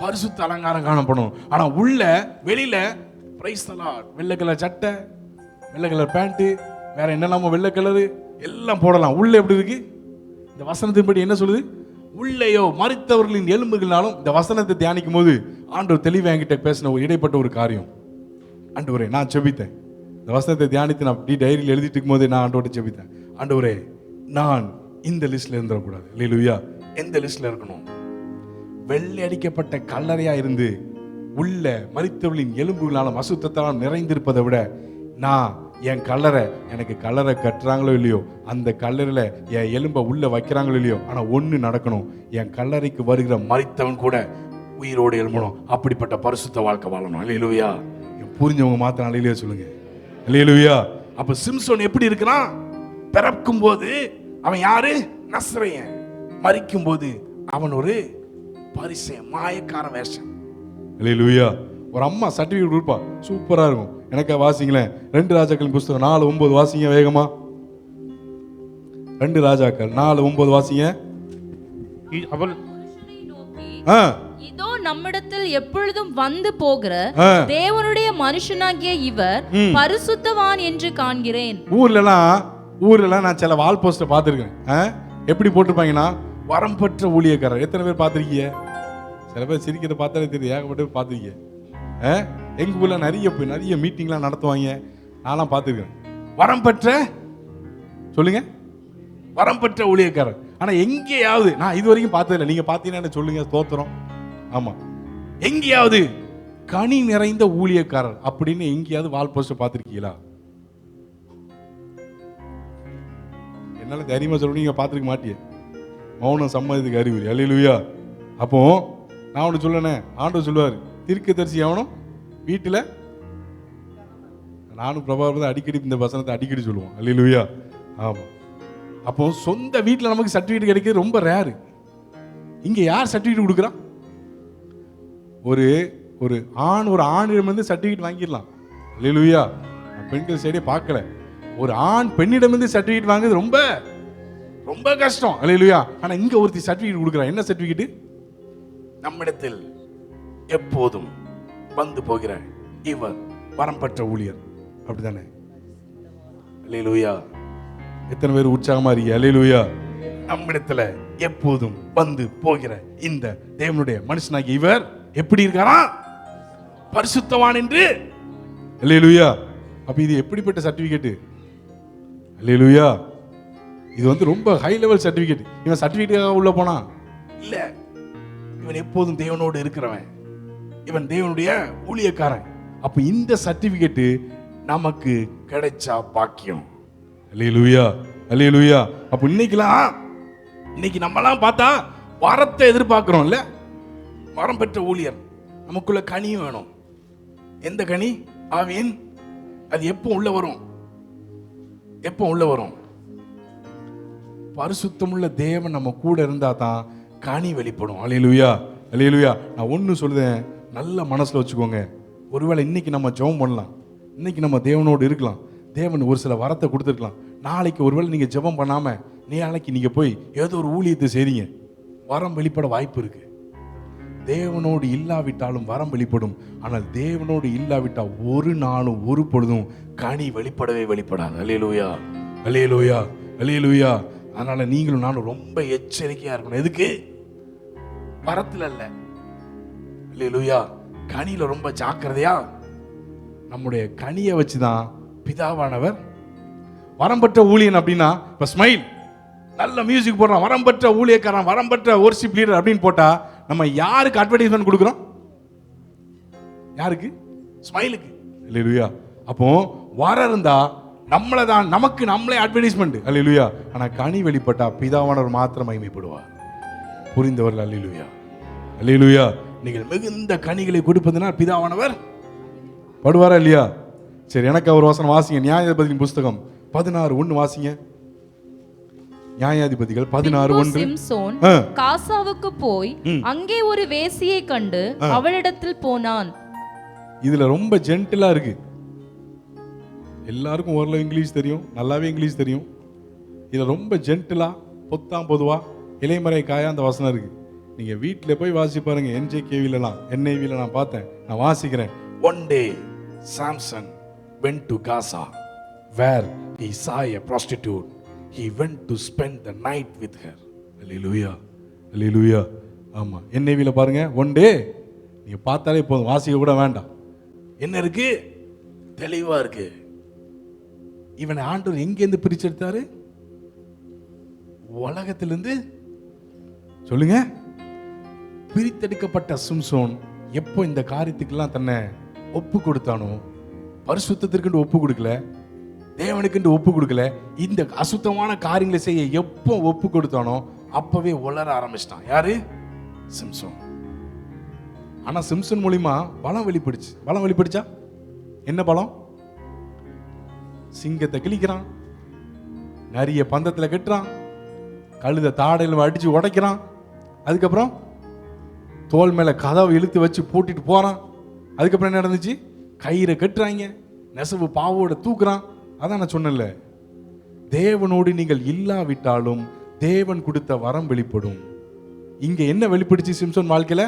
பரிசுத்த அலங்காரம் காணப்படணும். ஆனா உள்ள வெளியில பிரைஸ் தி லார்ட், வெள்ளை கலர் சட்டை, வெள்ளை கலர் பேண்ட், வேற என்னெல்லாமோ வெள்ளை கலரு எல்லாம் போடலாம். உள்ள எப்படி இருக்கு? இந்த வசனத்தின்படி என்ன சொல்லுது? உள்ளேயோ மரித்தவர்களின் எலும்புகளாலும். இந்த வசனத்தை தியானிக்கும் போது ஆண்டவர் தெளிவாக என்கிட்ட பேசின ஒரு இடைப்பட்ட ஒரு காரியம். ஆண்டவரே, நான் செபித்தேன். இந்த வசனத்தை தியானித்து நான் அப்படி டைரியில் எழுதிட்டு இருக்கும் போதே நான் ஆண்டவரை செபித்தேன். ஆண்டவரே, நான் இந்த லிஸ்ட்ல இருந்துடக்கூடாது. அல்லேலூயா. எந்த லிஸ்ட்ல இருக்கணும்? வெள்ளை அடிக்கப்பட்ட கல்லறையா இருந்து உள்ள மரித்தவர்களின் எலும்புகளாலும் அசுத்தத்தாலும் நிறைந்திருப்பதை விட, நான் என் கல்லறை, எனக்கு கல்லறை கட்டுறாங்களோ இல்லையோ, அந்த கல்லறையில என் எலும்பை உள்ள வைக்கிறாங்களோ இல்லையோ, ஆனா ஒண்ணு நடக்கணும், என் கல்லறைக்கு வருகிற மரித்தவன் கூட உயிரோடு எழும்பணும். அப்படிப்பட்ட பரிசுத்த வாழ்க்கை வாழணும். அல்லேலூயா. புரிஞ்சவங்க மாத்திரம் அல்லேலூயா சொல்லுங்க. அல்லேலூயா. அப்ப சிம்சோன் எப்படி இருக்கிறான்? பிறக்கும் போது அவன் யாரு? நசரேயன். மரிக்கும் போது அவன் ஒரு பரிசேயன், மாயக்கார வேஷம். அல்லேலூயா. ஒரு அம்மா சர்டிபிகேட் கொடுப்பா, சூப்பரா இருக்கும். எனக்கா வாசிங்களேன். 2 ராஜாக்களின் புஸ்தகம் 4:9 வாசிங்க வேகமா. 2 ராஜாக்கள் 4:9 வாசிங்க. அவள் இதோ நம்மிடத்தில் எப்பொழுதும் வந்து போகிற தேவனுடைய மனுஷனாகிய இவர் பரிசுத்தவான் என்று காண்கிறேன். ஊர்ல நான் சில வால் போஸ்டர் பார்த்திருக்கேன். எப்படி போட்டிருப்பாங்கன்னா, வரம் பெற்ற ஊழியக்காரர். எத்தனை பேர் பார்த்திருக்கீங்க? சில பேர் சிரிக்கிறத பார்த்தாலே தெரியும், ஏகப்பட்ட பேர் பார்த்திருக்கீங்க. எங்க ஊர்ல நிறைய மீட்டிங்லாம் நடத்துவாங்க, நான்லாம் பார்த்திருக்கேன். வரம் பெற்ற, சொல்லுங்க, வரம் பெற்ற ஊழியக்காரர். ஆனா எங்கேயாவது, நான் இது வரைக்கும் பார்த்ததில்லை, நீங்க பார்த்தீங்கன்னா சொல்லுங்க, ஸ்தோத்திரம். ஆமா, எங்கேயாவது கனி நிறைந்த ஊழியக்காரர் அப்படின்னு எங்கேயாவது வால் போஸ்டர் பார்த்திருக்கீங்களா? என்னால தைரியமா சொல்ல, நீங்க பார்த்திருக்க மாட்டியே. மௌனம் சம்மதத்துக்கு அறிகுறி. அல்லேலூயா. அப்போ நான் ஒன்று சொல்லனே, ஆண்டவர் சொல்லுவார், தீர்க்கதரிசி ஆகணும் வீட்டுல. நானும் பிரபாகர் அடிக்கடி இந்த வசனத்தை அடிக்கடி சொல்லுவோம். அல்லேலூயா. ஆமா. அப்போ சொந்த வீட்டில் நமக்கு சர்டிஃபிகேட் கிடைக்கிறது ரொம்ப ரேரு. இங்க யார் சர்டிஃபிகேட் கொடுக்குறா? ஒரு ஆணிடமிருந்து சர்டிஃபிகேட் வாங்கிடலாம். அல்லேலூயா. பெண்கள் சைடே பார்க்கல. ஒரு ஆண் பெண்ணிடமிருந்து சர்டிஃபிகேட் வாங்குறது ரொம்ப ரொம்ப கஷ்டம். அல்லேலூயா. ஆனா இங்க ஒருத்தி சர்டிஃபிகேட் கொடுக்குறா. என்ன சர்டிஃபிகேட்? நம்மிடத்தில் எப்போதும் வந்து போகிற இவர் வரம் பெற்ற ஊழியர். அப்படிதானே? அல்லேலூயா. எத்தனை பேர் உற்சாகமா இருக்கீங்க? அல்லேலூயா. நம்மிடத்துல எப்போதும் வந்து போகிற இந்த தேவனுடைய மனுஷனாகி இவர் எப்படி இருக்காரா? பரிசுத்தவான் என்று. அல்லேலூயா. அப்ப இது எப்படிப்பட்ட சர்டிபிகேட்? அல்லேலூயா. இது வந்து ரொம்ப ஹை லெவல் சர்டிபிகேட். இவன் சர்டிபிகேட்டுக்காக உள்ள போனா இல்ல, இவன் எப்போதும் தேவனோடு இருக்கிறவன், இவன் தேவனுடைய ஊழியக்காரன். அப்ப இந்த சர்டிபிகேட் நமக்கு கிடைச்சா பாக்கியம். அல்லேலூயா, அல்லேலூயா. அப்ப இன்னைக்கு நம்மலாம் பார்த்தா வரத்தை எதிர்பார்க்கிறோம் இல்ல? வரம் பெற்ற ஊழியர், நமக்குள்ள கனியும் வேணும். எந்த கனி? ஆவியின். அது எப்போ உள்ள வரும்? எப்போ உள்ள வரும்? பரிசுத்தமுள்ள தேவன் நம்ம கூட இருந்தா தான் கனி வெளிப்படும். அல்லேலூயா, அல்லேலூயா. நான் ஒன்று சொல்லுதேன், நல்ல மனசுல வச்சுக்கோங்க. ஒருவேளை இன்னைக்கு நம்ம ஜெபம் பண்ணலாம், இன்னைக்கு நம்ம தேவனோடு இருக்கலாம், தேவன் ஒரு சில வரத்தை கொடுத்துருக்கலாம். நாளைக்கு ஒருவேளை நீங்க ஜெபம் பண்ணாம நாளைக்கு நீங்க போய் ஏதோ ஒரு ஊழியத்தை செய்றீங்க, வரம் வெளிப்பட வாய்ப்பு இருக்கு. தேவனோடு இல்லாவிட்டாலும் வரம் வெளிப்படும். ஆனால் தேவனோடு இல்லாவிட்டா ஒரு நாளும் ஒரு பொழுதும் கனி வெளிப்படவே வெளிப்படாது. அல்லேலூயா, அல்லேலூயா, அல்லேலூயா. அதனால நீங்களும் நானும் ரொம்ப எச்சரிக்கையா இருக்கணும். எதுக்கு? வரத்துல அல்ல, அல்லேலூயா, கனியில ரொம்ப ஜாக்கிரதையா. நம்முடைய கனியை வச்சுதான் பிதாவானவர் வரம் பெற்ற ஊழியன் அப்படின்னா, இப்ப ஸ்மைல் நல்ல மியூசிக் போடுறான், வரம் பெற்ற ஊழியக்காரன், வரம் பெற்ற வொர்ஷிப் லீடர் அப்படின்னு போட்டா நம்ம யாருக்கு அட்வர்டைஸ்மெண்ட் கொடுக்குறோம்? யாருக்கு? ஸ்மைலுக்கு. அல்லேலூயா. அப்போ வரம் இருந்தா நம்மளை தான், நமக்கு நம்மளே அட்வர்டைஸ்மெண்ட். அல்லேலூயா. ஆனா கனி வெளிப்பட்டா பிதாவானவர் மாத்திரம் மகிமைப்படுவார். புரிந்தவர்கள்? அல்லேலூயா, அல்லேலூயா. நீங்கள் மிகுந்த கனிகளை கொடுப்பதுனால் பிதாவானவர் படுவாரா இல்லையா? சரி, எனக்கு ஒரு வசனம் வாசிங்க. நியாயாதிபதிகளின் புஸ்தகம் 16:1 வாசிங்க. நியாயாதிபதிகள் 16:1. சிம்சோன் காசாவுக்கு போய் அங்கே ஒரு வேசியை கண்டு அவளிடத்தில் போனான். இதுல ரொம்ப ஜென்டிலா இருக்கு. எல்லாருக்கும் ஓரளவு இங்கிலீஷ் தெரியும், நல்லாவே இங்கிலீஷ் தெரியும். இதுல ரொம்ப ஜென்டிலா, பொத்தாம் பொதுவா, இலைமறை காயா அந்த வசனம் இருக்கு. நீங்க வீட்டில் போய் வாசி பாருங்க. NJKVலாம் NIVல நான் பார்த்தேன், நான் வாசிக்கிறேன். One day Samson went to Gaza where he saw a prostitute. He went to spend the night with her. Hallelujah, hallelujah. ஆமா, NIVல பாருங்க. One day, நீங்க பார்த்தாலே போதும், வாசிக்க கூட வேண்டாம். என்ன இருக்கு? தெளிவா இருக்கு. இவனை ஆண்டவர் எங்கேருந்து பிரிச்செடுத்தாரு? உலகத்திலிருந்து. சொல்லுங்க. பிரித்தெடுக்கப்பட்ட சிம்சோன் எப்போ இந்த காரியத்துக்கெல்லாம் தன்னை ஒப்பு கொடுத்தானோ, பரிசுத்தத்திற்கு ஒப்பு கொடுக்கல, தேவனுக்கு ஒப்பு கொடுக்கல, இந்த அசுத்தமான காரியங்களை செய்ய எப்போ ஒப்பு கொடுத்தானோ அப்பவே உளர ஆரம்பிச்சிட்டான். யாரு? சிம்சோன். ஆனா சிம்சோன் மூலியமா பலம் வெளிப்படுச்சு. பலம் வெளிப்படுச்சா? என்ன பலம்? சிங்கத்தை கிழிக்கிறான், நரிய பந்தத்துல கட்டுறான், கழுத தாடையில் அடிச்சு உடைக்கிறான், அதுக்கப்புறம் தோல் மேல கதவை இழுத்து வச்சு பூட்டிட்டு போறான். அதுக்கப்புறம் என்ன நடந்துச்சு? கயிறை கட்டுறாங்க, நெசவு பாவோட தூக்குறான். அதான் நான் சொன்னேன்ல, தேவனோடு நீங்கள் இல்லாவிட்டாலும் தேவன் கொடுத்த வரம் வெளிப்படும். இங்க என்ன வெளிப்படுச்சு? சிம்சோன் வாழ்க்கையில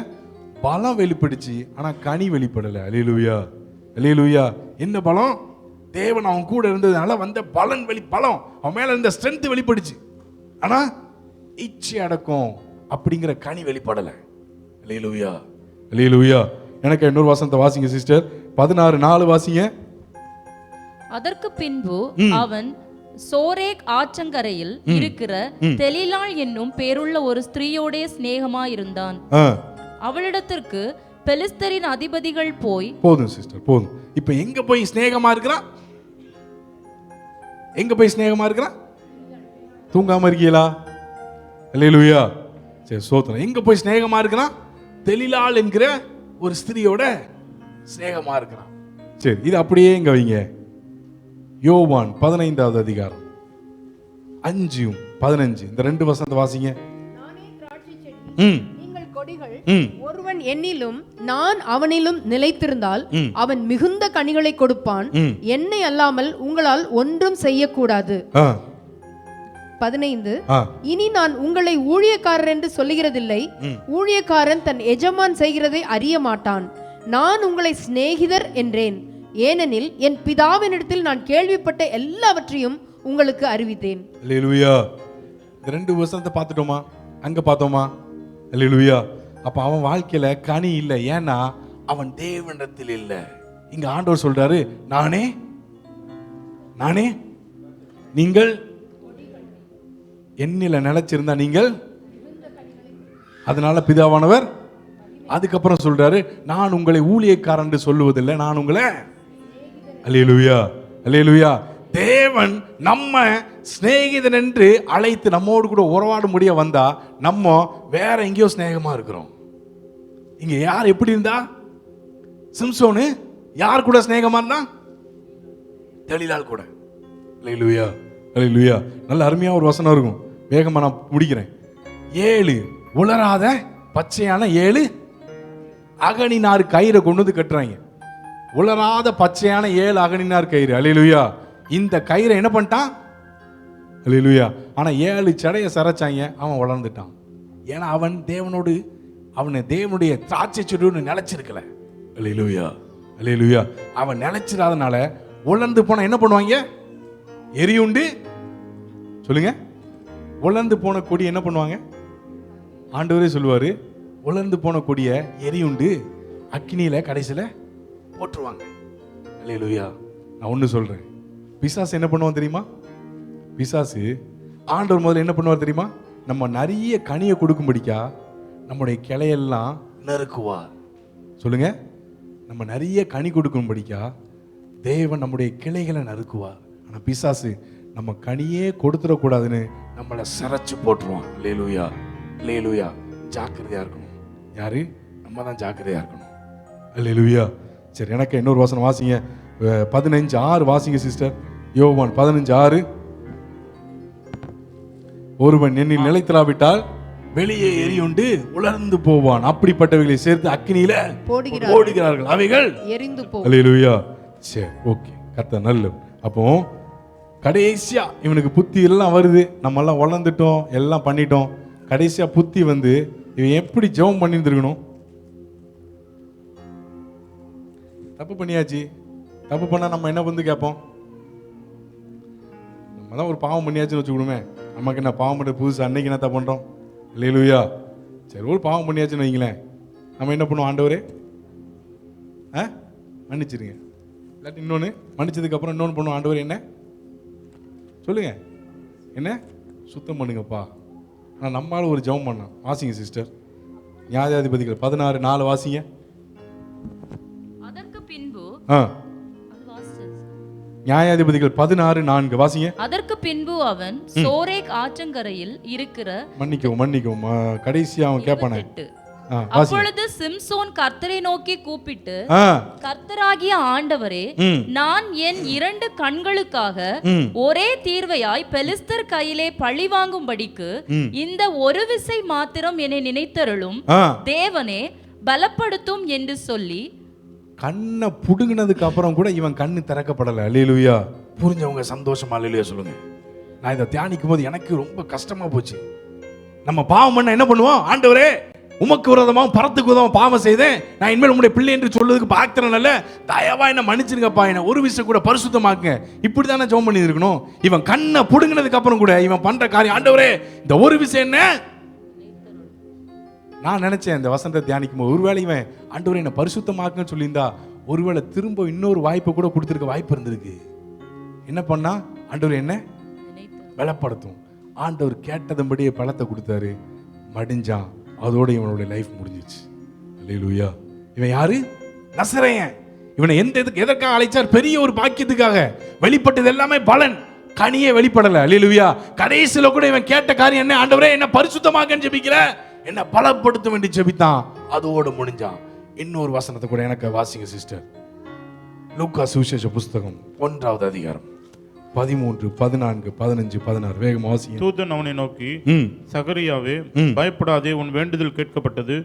பலம் வெளிப்படுச்சு, ஆனா கனி வெளிப்படல. அல்லேலூயா, அல்லேலூயா. என்ன பலம்? தேவன் அவன் கூட இருந்ததுனால வந்த பலன் பலம், அவன் மேல இருந்த ஸ்ட்ரென்த் வெளிப்படுச்சு. ஆனா இச்சை அடக்கம் அப்படிங்கிற கனி வெளிப்படல. அல்லேலூயா, அல்லேலூயா. எனக்கு இன்னொரு வசனத்தை வாசிங்க சிஸ்டர். 16:4 வாசிங்க. அதற்கு பின்பு அவன் சோரேக் ஆற்றங்கரையில் இருக்கிற தெலிலாள் என்னும் பேருள்ள ஒரு ஸ்திரீயோட சிநேகமாயிருந்தான். அவளிடத்திற்கு பெலிஸ்தரின் அதிபதிகள் போய், போதும் சிஸ்டர் போதும். இப்ப எங்க போய் சிநேகமா இருக்கிறான்? எங்க போய் சிநேகமா இருக்கிறான்? தூங்காம இருக்கீங்களா? அல்லேலூயா. சரி, சோத்திரம். எங்க போய் சிநேகமா இருக்கிறான்? தெலிலாள் என்கிற ஒரு ஸ்திரியோட சிநேகமா இருக்கிறான். சரி, இது அப்படியே இங்க வைங்க. யோவான் 15வது அதிகாரம் 5-15 இந்த 2 வசனத்தை வாசிங்க. நானே திராட்சை செடி, நீங்கள் கொடிகள். ஒருவன் என்னிலும் நான் அவனிலும் நிலைத்திருந்தால் அவன் மிகுந்த கனிகளை கொடுப்பான். என்னை அல்லாமல் உங்களால் ஒன்றும் செய்யக்கூடாது. 15 இனி நான் உங்களை ஊழியக்காரர் என்று சொல்லுகிறதில்லை. ஊழியக்காரன் தன் எஜமான் செய்கிறதை அறிய மாட்டான். நான் உங்களை சிநேகிதர் என்றேன். ஏனெனில் என் பிதாவினிடத்தில் நான் கேள்விப்பட்ட எல்லாவற்றையும் உங்களுக்கு அறிவித்தேன். அல்லேலூயா. இந்த 2 வசனத்தை பார்த்துட்டோமா? அங்க பார்த்தோமா? அல்லேலூயா. அப்ப அவன் வாழ்க்கையில கனி இல்லை. ஏன்னா அவன் தேவனிடத்தில் இல்லை. இங்க ஆண்டவர் சொல்றாரு, நானே நீங்கள் என்னில நிலைச்சிருந்தா நீங்கள், அதனால பிதாவானவர் அதுக்கப்புறம் சொல்றாரு, நான் உங்களை ஊழியக்காரன் என்று சொல்லுவதில்லை, நான் உங்களை, அல்லேலூயா அல்லேலூயா. தேவன் நம்ம சிநேகிதன் என்று அழைத்து நம்மோடு கூட உறவாட முடிய வந்தா நம்ம வேற எங்கேயோ சிநேகமா இருக்கிறோம். இங்க யார் எப்படி இருந்தா? சிம்சோனு யார் கூட சிநேகமா இருந்தா? தெளிலால் கூட. அல்லேலூயா அல்லேலூயா. நல்ல அருமையா ஒரு வசனம் இருக்கும், வேகமா நான் முடிக்கிறேன். 7 உலராத பச்சையான 7 அகனினார் கயிறை கொண்டு வந்து கட்டுறாங்க. உலராத பச்சையான 7 அகனினார் கயிறு. அல்லேலூயா. இந்த கயிறை என்ன பண்ணிட்டான்? அல்லேலூயா. ஆனா 7 சடைய சரைச்சாங்க, அவன் வளர்ந்துட்டான். ஏன்னா அவன் தேவனோடு, அவனை தேவனுடைய திராட்சை செடியோடு நிலைச்சிருக்கல. அல்லேலூயா அல்லேலூயா. அவன் நிலைச்சிடாதனால உலர்ந்து போன என்ன பண்ணுவாங்க? எரியுண்டு. சொல்லுங்க, உலர்ந்து போன கொடி என்ன பண்ணுவாங்க? ஆண்டவரே சொல்லுவாரு, உலர்ந்து போன கொடிய எரியுண்டு அக்கினியில கடைசியில போட்டுருவாங்க. அல்லேலூயா. நான் ஒண்ணு சொல்றேன், பிசாசு என்ன பண்ணுவான் தெரியுமா? பிசாசு ஆண்டவர் முதல்ல என்ன பண்ணுவார் தெரியுமா? நம்ம நிறைய கனியை கொடுக்கும்படிக்கா நம்முடைய கிளையெல்லாம் நறுக்குவார். சொல்லுங்க, நம்ம நிறைய கனி கொடுக்கும்படிக்கா தேவன் நம்முடைய கிளைகளை நறுக்குவார். ஆனா பிசாசு நம்ம கனியே கொடுத்துடக்கூடாதுன்னு நம்மளை சிரைச்சு போட்டுருவான். அல்லேலூயா அல்லேலூயா. ஜாக்கிரதையா இருக்கணும். யாரு? நம்ம தான் ஜாக்கிரதையா இருக்கணும். அல்லேலூயா. சரி, எனக்கு இன்னொரு வசனம் வாசிங்க. 15:6 வாசிங்க சிஸ்டர். யோவான் 15:6. ஒருவன் என்னில் நிலைத்திராவிட்டால் வெளியே எரியுண்டு உலர்ந்து போவான், அப்படிப்பட்டவைகளை சேர்த்து அக்கினியில போடுகிறார்கள், அவைகள் எரிந்து போகும். அல்லேலூயா. சரி, ஓகே, கர்த்தர் நல்லவர். அப்போ கடைசியா இவனுக்கு புத்தி எல்லாம் வருது, நம்ம எல்லாம் வளர்ந்துட்டோம், எல்லாம் பண்ணிட்டோம். கடைசியா புத்தி வந்து இவன் எப்படி ஜெபம் பண்ணியிருந்திருக்கணும்? தப்பு பண்ணியாச்சு. தப்பு பண்ணா நம்ம என்ன வந்து கேட்போம்? நம்ம தான் ஒரு பாவம் பண்ணியாச்சுன்னு வச்சுக்கணுமே, நமக்கு என்ன பாவம் பண்ண புதுசு, அன்னைக்கு என்ன தப்பு பண்றோம்? அல்லேலூயா. சரி, ஒரு பாவம் பண்ணியாச்சுன்னு வைங்களேன், நம்ம என்ன பண்ணுவோம்? ஆண்டவரே மன்னிச்சிருங்க. இல்லாட்டி இன்னொன்று மன்னிச்சதுக்கு அப்புறம் இன்னொன்று பண்ணுவோம், ஆண்டவரே என்ன சொல்லுங்க, என்ன சுத்தம் பண்ணுங்கப்பா. ஆனால் நம்மளால ஒரு ஜெபம் பண்ணோம். வாசிங்க சிஸ்டர், நியாயாதிபதிகள் 16:4 வாசிங்க. அதற்கு பின்பு நியாயாதிபதிகள் 16:4 வாசிங்க. அதற்கு பின்பு அவன் சோரேக் ஆற்றங்கரையில் இருக்கிற, மன்னிக்கவும் கடைசியா அவன் கேட்பானே. அப்பொழுது சிம்சோன் கர்த்தரை நோக்கி கூப்பிட்டு, கர்த்தராகிய ஆண்டவரே, நான் என் 2 கண்களுக்காக ஒரே தீர்வையாய் பெலிஸ்தர் கையிலே பழி வாங்கும்படிக்கு இந்த ஒரு விசை மாத்திரம் என்னை நினைத்தருளும், தேவனே பலப்படுத்தும் என்று சொல்லி கண்ணை புடுங்கினதுக்கு அப்புறம் கூட இவன் கண்ணு திறக்கப்படல. அல்லேலூயா. புரிஞ்சவங்க சந்தோஷமா அல்லேலூயா சொல்லுங்க. நான் இதை தியானிக்கும் போது எனக்கு ரொம்ப கஷ்டமா போச்சு. நம்ம பாவம் பண்ண என்ன பண்ணுவோம்? ஆண்டவரே, உமக்கு விரோதமாகவும் பரத்துக்கு விரோதமாக பாவம் செய்தேன், நான் இனிமேல் உங்களுடைய பிள்ளை என்று சொல்றதுக்கு பார்க்கிறேன்ல, தயவா என்ன மன்னிச்சிருங்கப்பா, என்ன ஒரு விஷயம் கூட பரிசுத்தமாக்குங்க. இப்படி தானே ஜெபம் பண்ணி இருக்கணும். இவன் கண்ணை புடுங்கினதுக்கு அப்புறம் கூட இவன் பண்ற காரியம், ஆண்டவரே இந்த ஒரு விஷயம் என்ன? நான் நினைச்சேன் இந்த வசனத்தை தியானிக்கும் போது, ஒருவேளை இவன் ஆண்டவரே என்ன பரிசுத்தமாக்குன்னு சொல்லியிருந்தா ஒருவேளை திரும்ப இன்னொரு வாய்ப்பை கூட கொடுத்துருக்க வாய்ப்பு இருந்திருக்கு. என்ன பண்ணா? ஆண்டவர் என்ன பலப்படுத்தும். ஆண்டவர் கேட்டதும்படியே பலத்தை கொடுத்தாரு, மடிஞ்சான். அதோட இவனுடைய லைஃப் முடிஞ்சிச்சு. அல்லேலூயா. இவன் யாரு? நசரேயன். இவனை எதற்காக அழைச்சார்? பெரிய ஒரு பாக்கியத்துக்காக. வெளிப்பட்டது எல்லாமே பலன், கனியே வெளிப்படல. அல்லேலூயா. கடைசியில கூட இவன் கேட்ட காரியம் என்ன? ஆண்டவரே என்ன பரிசுத்தமாக்கன்னு ஜெபிக்கிற, என்ன பலப்படுத்தும் என்று ஜெபித்தான். அதோட முடிஞ்சான். இன்னொரு வசனத்தை கூட எனக்கு வாசிங்க சிஸ்டர். லூக்கா சுவிசேஷ புஸ்தகம் 1வது அதிகாரம் 13, 14, 15, 16 வேகமா வாசிங்க. தூதன் அவனை நோக்கி, சகரியாவே பயப்படாதே, உன் வேண்டுதல் கேட்கப்பட்டது.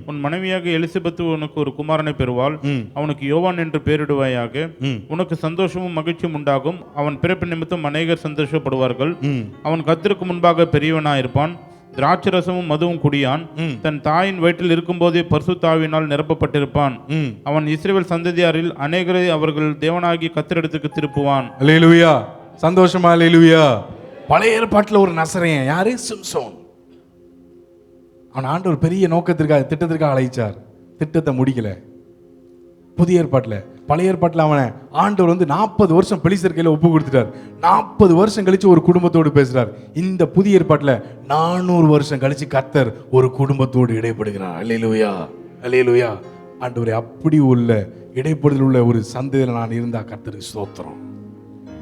உன் மனைவியாக எலிசபெத் உனக்கு ஒரு குமாரனை பெறுவாள். அவனுக்கு யோவான் என்று பெயரிடுவாயாக. உனக்கு சந்தோஷமும் மகிழ்ச்சியும் உண்டாகும். அவன் பிறப்பு நிமித்தம் அநேகர் சந்தோஷப்படுவார்கள். அவன் கர்த்தருக்கு முன்பாக பெரியவனாயிருப்பான். திராட்சரசமும் மதுவும் குடியான். தன் தாயின் வயிற்றில் இருக்கும் போதே பரிசுத்த ஆவியினால் நிரப்பப்பட்டிருப்பான். அவன் இஸ்ரவேல் சந்ததியாரில் அநேகரை அவர்கள் தேவனாகி கர்த்தரிடத்துக்கு திருப்புவான். அல்லேலூயா சந்தோஷமா? அல்லேலூயா. பழைய ஏற்பாட்டில் ஒரு நசரேயன் யாரு? சிம்சோன். அவன் ஆண்டவர் பெரிய நோக்கத்திற்காக திட்டத்திற்காக அழைச்சார், திட்டத்தை முடிக்கல. புதிய ஏற்பாட்டில், பழைய ஏற்பாட்டில் அவனை ஆண்டவர் 40 வருஷம் பெலிஸ்தர் கையில ஒப்பு கொடுத்துட்டார். 40 வருஷம் கழிச்சு ஒரு குடும்பத்தோடு பேசுறார். இந்த புதிய ஏற்பாட்டில் 400 வருஷம் கழிச்சு கர்த்தர் ஒரு குடும்பத்தோடு இடைப்படுகிறார். அல்லேலூயா, அல்லேலூயா. ஆண்டவரே, அப்படி உள்ள இடைப்படுதல் உள்ள ஒரு சந்ததியில் நான் இருந்தா கர்த்தருக்கு ஸ்தோத்திரம்.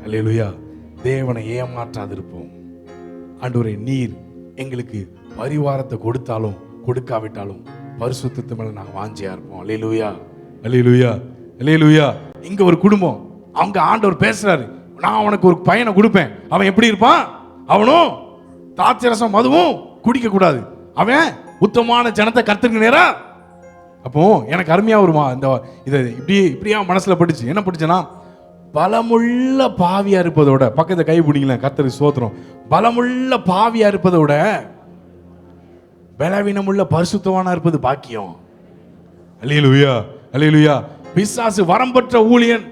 அல்லேலூயா. தேவனை ஏமாற்றாதிருப்போம். ஆண்டவரே, நீர் எங்களுக்கு பரிவாரத்தை கொடுத்தாலும் கொடுக்காவிட்டாலும் பரிசுத்தத்து மேல நாங்கள் வாஞ்சியா இருப்போம். அல்லேலூயா, அல்லேலூயா, அல்லேலூயா. இங்க ஒரு குடும்பம், அவங்க ஆண்டவர் பேசுறாரு, நான் உனக்கு ஒரு பையனை கொடுப்பேன். அவன் எப்படி இருப்பான்? அவனும் திராட்சரசம் மதுவும் குடிக்க கூடாது. அவன் உத்தமமான ஜனத்தை கர்த்தருக்கு நேரா. அப்போ எனக்கு அருமையா வருமா இந்த இதை இப்படியா மனசுல பட்டுச்சு. என்ன பட்டுச்சுன்னா, பலமுள்ள பாவியா இருப்பதோட, பக்கத்தை கை பிடிங்களேன், கர்த்தருக்கு ஸ்தோத்திரம். பலமுள்ள பாவியா இருப்பதோட பலவீனமுள்ள பரிசுத்தவானா இருப்பது பாக்கியம். அல்லேலூயா, அல்லேலூயா. பிசாசு வரம்பற்ற ஊழியன்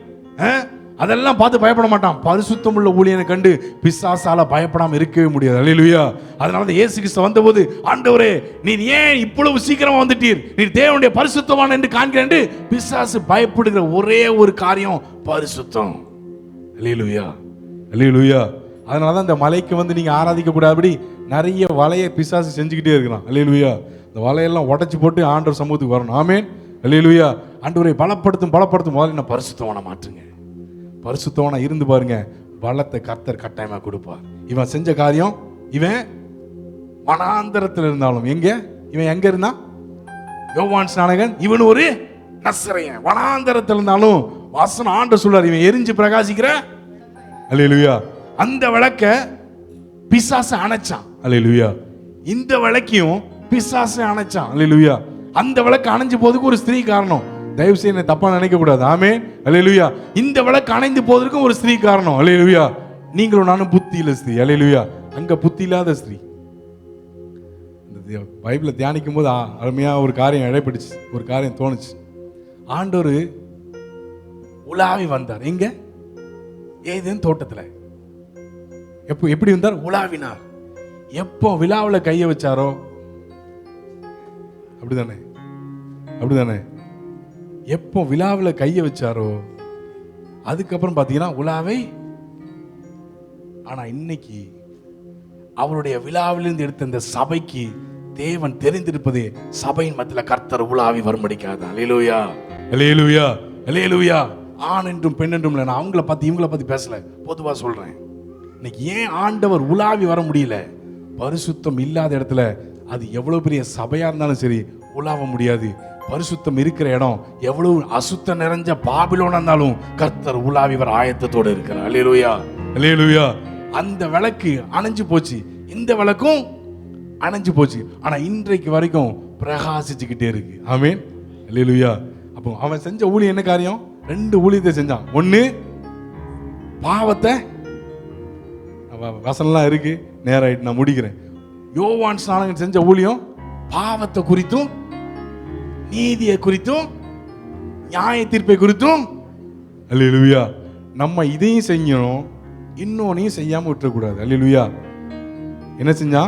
அதெல்லாம் பார்த்து பயப்பட மாட்டான். பரிசுத்தம் உள்ள ஊழியனை கண்டு பிசாசால பயப்படாம இருக்கவே முடியாது. அல்லேலூயா. அதனால இயேசு கிறிஸ்து வந்தபோது, ஆண்டவரே, நீர் ஏன் இவ்வளவு சீக்கிரமா வந்துட்டீர்? நீர் தேவனுடைய பரிசுத்தவான் என்று காண்கிறேன். பிசாசு பயப்படுகிற ஒரே ஒரு காரியம் பரிசுத்தம். அல்லேலூயா, அல்லேலூயா. அதனாலதான் இந்த மலைக்கு நீங்க ஆராதிக்க கூடாதபடி நிறைய வலையை பிசாசு செஞ்சுக்கிட்டே இருக்கிறான். அல்லேலூயா. இந்த வலையெல்லாம் உடைச்சு போட்டு ஆண்டவர் சமூகத்துக்கு வரணும். ஆமென், அல்லேலூயா. ஆண்டவரை பலப்படுத்தும் முதல்ல என்ன பரிசுத்தவானா மாற்றுங்க. பரிசுத்தவானா இருந்து பாருங்க, பலத்தை கர்த்தர் கட்டாயமா கொடுப்பார். இவன் செஞ்ச காரியம், இவன் வனாந்தரத்தில் இருந்தாலும் இவன் எங்க இருந்தான்? யோவான் ஸ்நானகன் இவன் ஒரு நசரேயன். வனாந்தரத்தில் இருந்தாலும் வாசன ஆண்டவர் சொல்றார், இவன் எரிஞ்சு பிரகாசிக்கிற. அல்லேலூயா. அந்த விளக்க பிசாசு அணைச்சான். அல்லேலூயா. இந்த விளக்கையும் பிசாசு அணைச்சான். அல்லேலூயா. அந்த விளக்கு அணைஞ்சு போதுக்கு ஒரு ஸ்திரீ காரணம். தயவு செய்து என்ன தப்பா நினைக்க கூடாது. ஆமென், அல்லேலூயா. இந்த விளக்கு அணைந்து போவதற்கும் ஒரு ஸ்திரீ காரணம். அல்லேலூயா. நீங்களும் நானும் புத்தி இல்ல ஸ்திரீ. அல்லேலூயா. அங்க புத்தி இல்லாத ஸ்திரீ. பைபிளை தியானிக்கும் போது அருமையா ஒரு காரியம் இடைப்பட்டுச்சு, ஒரு காரியம் தோணுச்சு. ஆண்டவர் உலாவி வந்தார். எங்க? ஏதேன் தோட்டத்துல. எப்படி வந்தார்? உலாவினார். எப்போ விழாவில் கையை வச்சாரோ, அப்படிதானே? அப்படிதானே? எப்போ விழாவில் கையை வச்சாரோ அதுக்கப்புறம் பார்த்தீங்கன்னா உலாவை. ஆனா இன்னைக்கு அவருடைய விழாவிலிருந்து எடுத்த இந்த சபைக்கு தேவன் தெரிந்திருப்பது, சபையின் மத்தியில் கர்த்தர் உலாவி வரும்படிக்காது. அல்லேலூயா, அல்லேலூயா, அல்லேலூயா. ஆண் என்றும் பெண் என்றும் இல்லை. நான் அவங்கள பத்தி இவங்கள பத்தி பேசல, பொதுவா சொல்றேன். இன்னைக்கு ஏன் ஆண்டவர் உலாவி வர முடியல? பரிசுத்தம் இல்லாத இடத்துல, அது எவ்வளவு பெரிய சபையா இருந்தாலும் சரி, உலாவ முடியாது. பரிசுத்தம் இருக்கிற இடம் எவ்வளவு அசுத்தம் நிறைஞ்ச பாபிலோனா இருந்தாலும் கர்த்தர் உலாவி வர ஆயத்தத்தோடு இருக்கிறார். அல்லேலூயா, அல்லேலூயா. அந்த விளக்கு அணைஞ்சு போச்சு, இந்த விளக்கும் அணைஞ்சு போச்சு. ஆனா இன்றைக்கு வரைக்கும் பிரகாசிச்சுக்கிட்டே இருக்கு. ஆமென், அல்லேலூயா. அப்போ அவன் செஞ்ச ஊழியம் என்ன காரியம்? 2 ஊழியத்தை செஞ்சான். ஒன்னு, பாவத்தை, வசனம்லாம் இருக்கு, நேரம் ஆயிட்டு நான் முடிக்கிறேன். யோவான் ஸ்நானகன் செஞ்ச ஊழியம் பாவத்தை குறித்தும் நீதியை குறித்தும் நியாய தீர்ப்பை குறித்தும். அல்லேலூயா. நம்ம இதையும் செய்யணும், இன்னொன்னையும் செய்யாம விட்டுறக்கூடாது. அல்லேலூயா. என்ன செஞ்சா?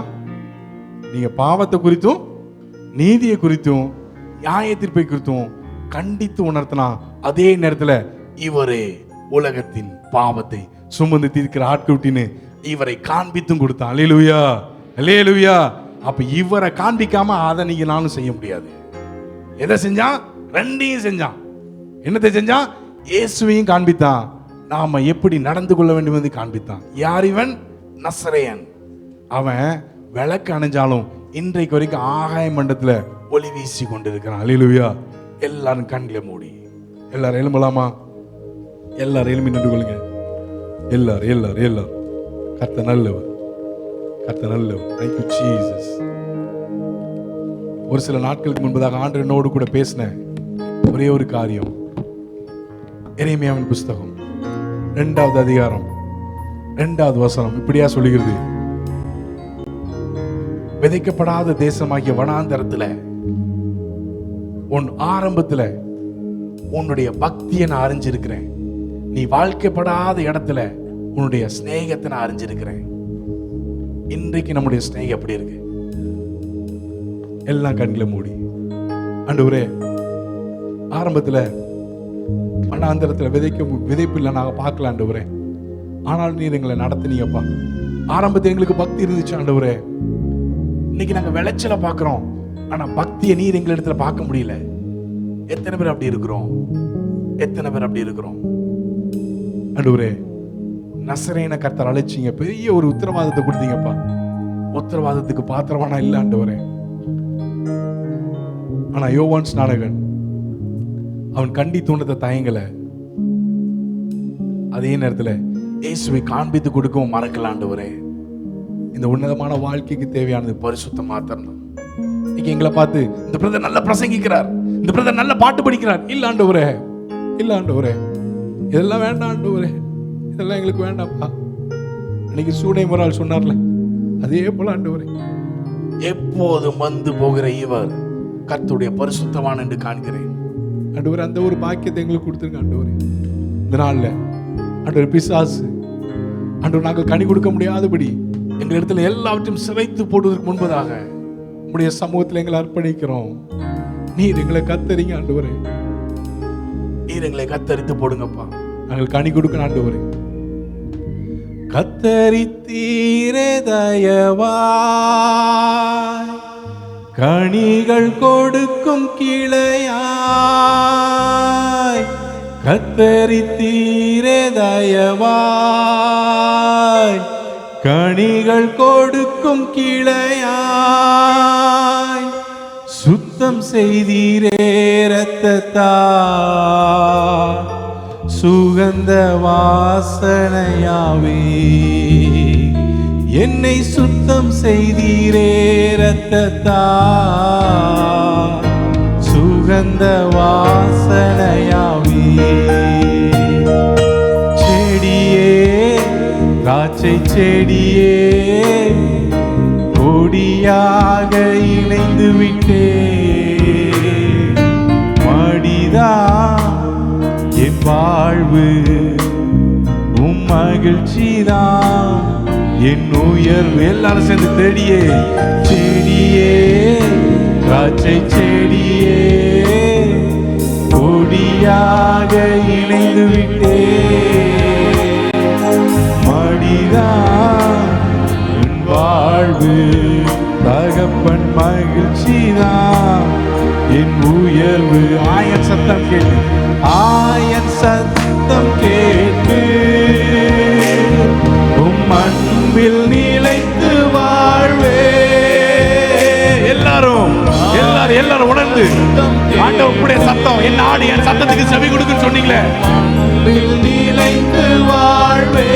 நீங்க பாவத்தை குறித்தும் நீதியை குறித்தும் நியாய தீர்ப்பை குறித்தும் கண்டித்து உணர்த்தினா, அதே நேரத்தில் இவரே உலகத்தின் பாவத்தை சுமந்து தீர்க்கிற ஆட்குட்டின்னு இவரை காண்பித்தும் கொடுத்தான். அல்லேலூயா, அல்லேலூயா. அப்ப இவரை காண்பிக்காம அதை நீங்க நானும் செய்ய முடியாது. எதை செஞ்சான்? 2ஐயும் செஞ்சான். என்னத்தை செஞ்சான்? இயேசுவையும் காண்பித்தான், நாம எப்படி நடந்து கொள்ள வேண்டும் என்று காண்பித்தான். யார் இவன்? நசரேயன். அவன் விளக்கு அணைஞ்சாலும் இன்றைக்கு வரைக்கும் ஆகாய மண்டலத்துல ஒளி வீசி கொண்டிருக்கிறான். அல்லேலூயா. எல்லாரும் கண்ணில மூடி, எல்லாரும் எழும்பலாமா? எல்லாரும் எழும்பி நின்று கொள்ளுங்க. எல்லாரும் எல்லாரும் எல்லாரும். கர்த்தர் நல்லவர், கர்த்தர் நல்லவர். Thank you Jesus. ஒரு சில நாட்களுக்கு முன்பதாக ஆண்டவர் என்னோடு கூட பேசின ஒரே ஒரு காரியம், எரேமியாவின் புஸ்தகம் 2வது அதிகாரம் 2வது வசனம் இப்படியா சொல்லுகிறது: விதைக்கப்படாத தேசமாகிய வனாந்தரத்துல உன் ஆரம்பத்துல உன்னுடைய பக்தியை நான் அறிஞ்சிருக்கிறேன். நீ வாழ்க்கைப்படாத இடத்துல உன்னுடைய ஸ்நேகத்தை நான் அறிஞ்சிருக்கிறேன். இன்றைக்கு நம்முடைய ஸ்நேகம் எப்படி இருக்கு? எல்லாம் கண்களை மூடி. ஆண்டவரே, ஆரம்பத்துல வனாந்தரத்துல விதைப்பு இல்லை, நாங்க பார்க்கல ஆண்டவரே. ஆனால் நீர் எங்களை நடத்தினீங்கப்பா. ஆரம்பத்தில் எங்களுக்கு பக்தி இருந்துச்சு ஆண்டவரே. இன்னைக்கு நாங்க விளைச்சலை பார்க்கிறோம், ஆனா பக்தியை நீர் எங்க இடத்துல பார்க்க முடியல. எத்தனை பேர் அப்படி இருக்கிறோம்? எத்தனை பேர் அப்படி இருக்கிறோம்? ஆண்டவரே, நசரேன கர்த்தர் அழைச்சிங்க, பெரிய ஒரு உத்தரவாதத்தை கொடுத்தீங்கப்பா. உத்தரவாதத்துக்கு பாத்திரமானா இல்ல ஆண்டவரே. ஆனா யோவான் ஸ்நானகன் அவன் கண்டி தூண்டத்தை தயங்கல. அதே நேரத்துல இயேசுவை காண்பித்து கொடுக்கவும் மறக்கல ஆண்டவரே. இந்த உன்னதமான வாழ்க்கைக்கு தேவையானது பரிசுத்தம் மாத்திரம். இன்னைக்கு எங்களை பார்த்து இந்த பிரதர் நல்லா பிரசங்கிக்கிறார், இந்த பிரதர் நல்ல பாட்டு படிக்கிறார், இல்ல ஆண்டவரே, இல்ல ஆண்டவரே, இதெல்லாம் வேண்டாம் ஆண்டவரே, இதெல்லாம் எங்களுக்கு வேண்டாம்ப்பா. இன்னைக்கு சூடை முறால் சொன்னார்ல, அதே போல ஆண்டவரே, எப்போதும் வந்து போகிற இவர் கர்த்தருடைய பரிசுத்தவான் என்று காண்கிறேன் ஆண்டவரே. அந்த ஒரு பாக்கியத்தை எங்களுக்கு கொடுத்துருங்க ஆண்டவரே. இந்த நாள்ல ஆண்டவரே, பிசாசு ஆண்டவர் நாங்கள் கனி கொடுக்க முடியாதபடி எங்கள் இடத்துல எல்லாவற்றையும் சிறைத்து போடுவதற்கு முன்பதாக உங்களுடைய சமூகத்தில் எங்களை அர்ப்பணிக்கிறோம். நீர் எங்களை கத்தரிங்க ஆண்டவரே, நீர் எங்களை கத்தரித்து போடுங்கப்பா. நாங்கள் கனி கொடுக்கணும் ஆண்டவரே. கத்தரித்தீரே தயவாய், கனிகள் கொடுக்கும் கிளையாய். கத்தரித்தீரே தயவாய், கனிகள் கொடுக்கும் கிளையாய். சுத்தம் செய்தீரே இரத்தத்தால், சுகந்த வாசனையாவே. என்னை சுத்தம் செய்தீரே இரத்தத்தால், சுகந்த வாசனையாவே. செடியே, திராட்சை செடியே, கொடியாக இணைந்து விட்டே. மடிதான் என் வாழ்வு, உம் மகிழ்ச்சிதான் என் உயர்வு. எல்லாரும் சேர்ந்து செடியே, செடியே, திராட்சை செடியே, கொடியாக இணைந்து விட்டே. மடிதான் என் வாழ்வு, தகப்பன் மகிழ்ச்சிதான் என் உயர்வு. ஆயன் சத்தம் கேட்டு, ஆயன் சத்தம் கேட்டு, உம் அன்பில் நிலைத்து வாழ்வே. எல்லாரும் எல்லாரும் உணர்ந்து ஆண்டவருடைய சத்தம், என் ஆடு என் சத்தத்துக்கு செவி கொடுக்குன்னு சொன்னீங்களே. அன்பில் நிலைத்து வாழ்வே,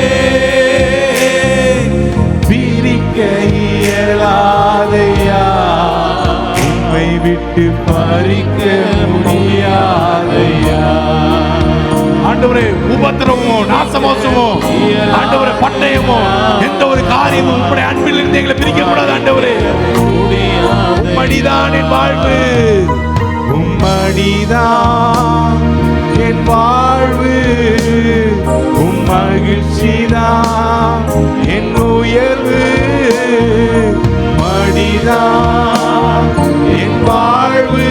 பிரிக்க இயலாதையா, உம்மை விட்டு பறிக்க முடியாதையா. ஆண்டவரே, உபத்திரமோ நாசமோசமோ ஆண்டவரே பட்டயமோ எந்த ஒரு காரியமும் உம்முடைய அன்பில் இருந்து எங்களை பிரிக்க கூடாது ஆண்டவரே. உம்மடிதான் என் வாழ்வு, உம்மடிதான் என் வாழ்வு, உம் மகிழ்ச்சிதான் என் உயர்வு. மடிதான் என் வாழ்வு,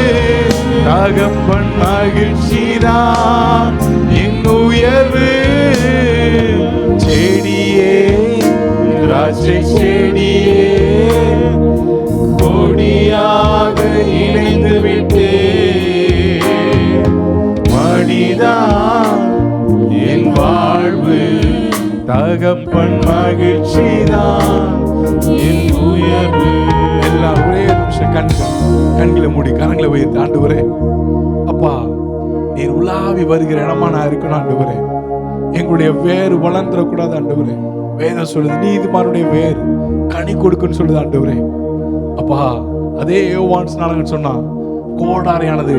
தகப்பன் மகிழ்ச்சிதான் என் உயர்வு. செடியே, திராட்சை செடியே, கொடியாக இணைந்து விட்டே. மடிதான் என் வாழ்வு, தகப்பன் மகிழ்ச்சிதான் என் உயர்வு. எல்லாம் ஒரே நிமிஷம் கண்களை மூடி கரங்களை உயர்த்தி, ஆண்டவரே அப்பா, நீர் உலாவி வருகிற இடமா நான் இருக்கணும் ஆண்டவரே. எங்களுடைய வேறு வளர்ந்துடக்கூடாது ஆண்டவரே. வேதம் சொல்லுது, நீதிமானுடைய வேறு கனி கொடுக்குன்னு சொல்லுது ஆண்டவரே. அப்பா, அதே யோவான் ஸ்நானகன் சொன்னா, கோடாரையானது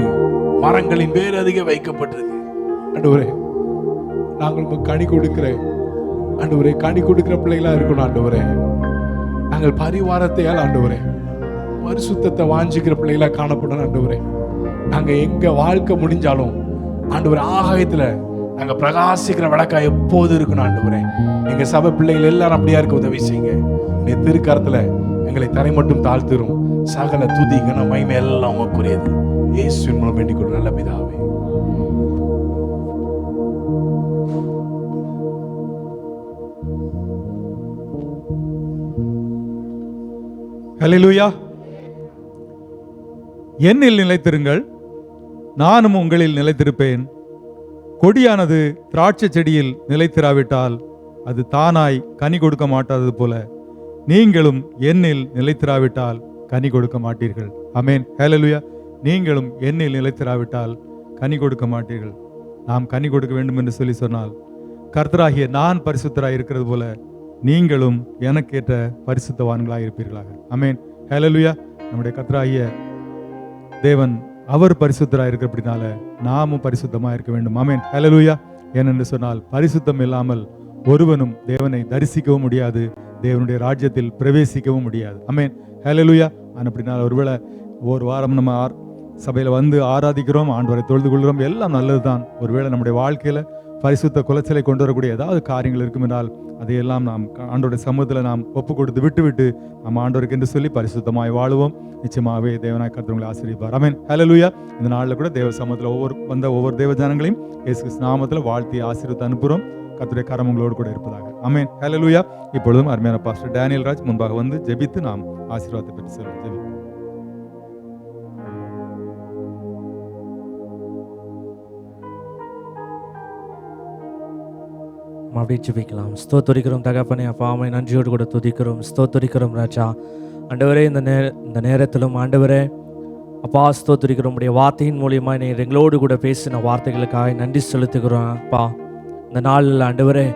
மரங்களின் வேறு அதிக வைக்கப்பட்டிருக்கு ஆண்டவரே. நாங்கள் கனி கொடுக்கிறேன் ஆண்டவரே, கனி கொடுக்கிற பிள்ளைகளா இருக்கணும் ஆண்டவரே. நாங்கள் பரிவாரத்தையால் ஆண்டவரே பரிசுத்தத்தை வாஞ்சிக்கிற பிள்ளைகளா காணப்படணும் ஆண்டவரே. நாங்க எங்க வாழ்க்கை முடிஞ்சாலும் ஆண்டவரே, ஆகாயத்துல நாங்க பிரகாசிக்கிற விளக்கா எப்போது இருக்கணும் ஆண்டவரே. எங்க சபை பிள்ளைகள் எல்லாரும் அப்படியா இருக்க உதவி செய்யுங்க. நீ திருக்கரத்துல எங்களை தரை மட்டும் தாழ்த்துரும். சகல துதி கன மகிமை எல்லாம் உமக்குரியது. இயேசுவின் மூலம் வேண்டிக் கொள்ளும் நல்ல பிதாவே. ஹல்லேலூயா. என்னில் நிலைத்திருங்கள், நானும் உங்களில் நிலைத்திருப்பேன். கொடியானது திராட்சை செடியில் நிலைத்திராவிட்டால் அது தானாய் கனி கொடுக்க மாட்டாதது போல நீங்களும் என்னில் நிலைத்திராவிட்டால் கனி கொடுக்க மாட்டீர்கள். ஆமென். ஹல்லேலூயா. நீங்களும் என்னில் நிலைத்திராவிட்டால் கனி கொடுக்க மாட்டீர்கள். நாம் கனி கொடுக்க வேண்டும் என்று சொல்லி சொன்னால், கர்த்தராகிய நான் பரிசுத்தராய் இருக்கிறது போல நீங்களும் எனக்கேற்ற பரிசுத்தவான்களாய் இருப்பீர்களாக. ஆமென். ஹல்லேலூயா. நம்முடைய கர்த்தராகிய தேவன் அவர் பரிசுத்தராய் இருக்கிறபடினால நாமும் பரிசுத்தமாக இருக்க வேண்டும். ஆமென். ஹல்லேலூயா. ஏனென்று சொன்னால், பரிசுத்தம் இல்லாமல் ஒருவனும் தேவனை தரிசிக்கவும் முடியாது, தேவனுடைய ராஜ்யத்தில் பிரவேசிக்கவும் முடியாது. ஆமென். ஹல்லேலூயா. அப்படினால் ஒருவேளை ஒரு வாரம் நம்ம சபையில் வந்து ஆராதிக்கிறோம், ஆண்டவரை தொழுது கொள்கிறோம், எல்லாம் நல்லது தான். ஒருவேளை நம்முடைய வாழ்க்கையில் பரிசுத்த குலைச்சலை கொண்டு வரக்கூடிய ஏதாவது காரியங்கள் இருக்கும் என்றால் அதையெல்லாம் நாம் ஆண்டவருடைய சமூகத்தில் நாம் ஒப்பு கொடுத்து விட்டு நாம் ஆண்டவருக்கு என்று சொல்லி பரிசுத்தமாய் வாழுவோம். நிச்சயமாகவே தேவனாய் கர்த்தர் உங்களை ஆசீர்வதிப்பார். ஆமென். ஹல்லேலூயா. இந்த நாளில் கூட தேவ சமூகத்தில் ஒவ்வொரு தேவ ஜனங்களையும் இயேசு கிறிஸ்து நாமத்தில் வாழ்த்தி ஆசீர்வதித்து அனுப்புகிறோம். கர்த்தருடைய கரம் உங்களோடு கூட இருப்பதாக. ஆமென். ஹல்லேலூயா. இப்பொழுதும் அருமையான பாஸ்டர் டேனியல் ராஜ் முன்பாக வந்து ஜெபித்து நாம் ஆசீர்வாதத்தை பெற்று செல்வோம். ஜெபி. அப்படியே ஜெபிக்கலாம். ஸ்தோத்திரிக்கிறோம் தகப்பனே, அப்பாவை நன்றியோடு கூட துதிக்கிறோம், ஸ்தோத்திரிக்கிறோம் ராஜா. ஆண்டவரே, இந்த நேரத்திலும் ஆண்டவரே அப்பா ஸ்தோத்திரிக்கிறோம். உடைய வார்த்தையின் மூலியமா நீர் எங்களோடு கூட பேசின வார்த்தைகளுக்காக நன்றி செலுத்துகிறோம். அப்பா, இந்த நாளில் ஆண்டவரே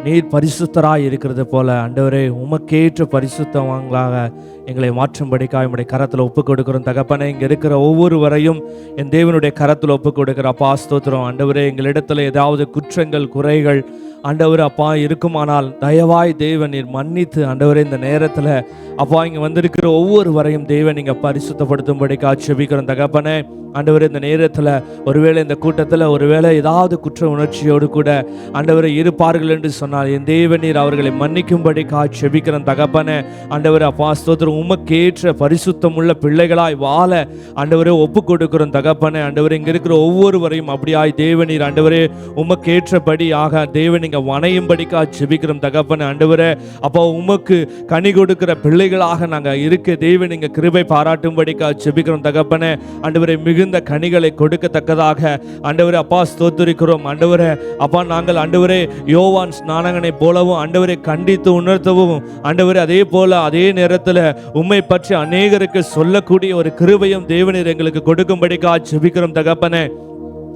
நீர் பரிசுத்தராய் இருக்கிறது போல ஆண்டவரே உமக்கேற்ற பரிசுத்தவான்களாக எங்களை மாற்றும்படிக்காக உம்முடைய கரத்தில் ஒப்புக் கொடுக்கிறோம் தகப்பனே. இங்கே இருக்கிற ஒவ்வொருவரையும் என் தேவனுடைய கரத்தில் ஒப்புக் கொடுக்கிற அப்பா ஸ்தோத்திரம். ஆண்டவரே, எங்களிடத்தில் ஏதாவது குற்றங்கள் குறைகள் ஆண்டவர் அப்பா இருக்குமானால் தயவாய் தேவன் நீர் மன்னித்து ஆண்டவரே இந்த நேரத்தில் அப்பா இங்கே வந்திருக்கிற ஒவ்வொருவரையும் தேவன் நீங்கள் பரிசுத்தப்படுத்தும்படிக்காக ஜெபிக்கிறோம் தகப்பனே. ஆண்டவரே, இந்த நேரத்தில் ஒருவேளை இந்த கூட்டத்தில் ஒருவேளை ஏதாவது குற்ற உணர்ச்சியோடு கூட ஆண்டவரை இருப்பார்கள் என்று சொன்னால் என் தேவன் நீர் அவர்களை மன்னிக்கும்படிக்காக ஜெபிக்கிறோம் தகப்பனே. ஆண்டவரே அப்பா ஸ்தோத்திரம், உமக்கேற்ற பரிசுத்தம் உள்ள பிள்ளைகளாய் வாழ ஆண்டவரே ஒப்பு கொடுக்கிறோம் தகப்பனே. ஆண்டவரே, இங்கே இருக்கிற ஒவ்வொருவரையும் அப்படியாய் தேவனீர் ஆண்டவரே உமக்கேற்றபடியாக தேவன் நீங்க வணையும்படிக்காக ஜெபிக்கிறோம் தகப்பனே. ஆண்டவரே அப்பா உமக்கு கனி கொடுக்கிற பிள்ளைகளாக நாங்கள் இருக்க தேவன் நீங்க கிருபை பாராட்டும்படிக்காக ஜெபிக்கிறோம் தகப்பனே. ஆண்டவரே, மிகுந்த கனிகளை கொடுக்கத்தக்கதாக ஆண்டவரே அப்பா ஸ்தோத்திரிக்கிறோம். ஆண்டவரே அப்பா நாங்கள் ஆண்டவரே யோவான் ஸ்நானகனை போலவும் ஆண்டவரை கண்டித்து உணர்த்தவும் ஆண்டவரே அதே போல அதே நேரத்தில் உம்மை பற்றி அநேகருக்கு சொல்லக்கூடிய ஒரு கிருபையும் தேவனீர் எங்களுக்கு கொடுக்கும்படிக்காக ஜெபிக்கிறோம் தகப்பனே.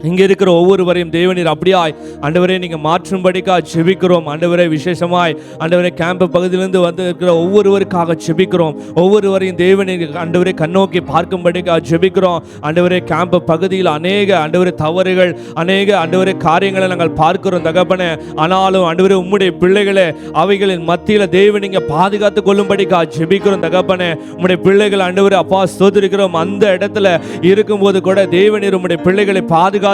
இங்கே இருக்கிற ஒவ்வொருவரையும் தேவனீர் அப்படியாய் ஆண்டவரே நீங்கள் மாற்றும்படிக்காக ஜெபிக்கிறோம். ஆண்டவரே, விசேஷமாய் ஆண்டவரே கேம்ப் பகுதியிலிருந்து வந்து இருக்கிற ஒவ்வொருவருக்காக ஜெபிக்கிறோம். ஒவ்வொருவரையும் தேவனீர் ஆண்டவரே கண்ணோக்கி பார்க்கும்படிக்காக ஜெபிக்கிறோம். ஆண்டவரே, கேம்ப் பகுதியில் அநேக ஆண்டவரே தவறுகள் அநேக ஆண்டவரே காரியங்களை நாங்கள் பார்க்கிறோம் தகப்பனே. ஆனாலும் ஆண்டவரே உம்முடைய பிள்ளைகளை அவைகளின் மத்தியில் தேவன் நீங்கள் பாதுகாத்து கொள்ளும்படிக்காக ஜெபிக்கிறோம் தகப்பனே. உம்முடைய பிள்ளைகள் ஆண்டவரே அப்பா ஸ்தோத்திரிக்கிறோம். அந்த இடத்துல இருக்கும்போது கூட தேவனீர் உம்முடைய பிள்ளைகளை பாதுகாத்து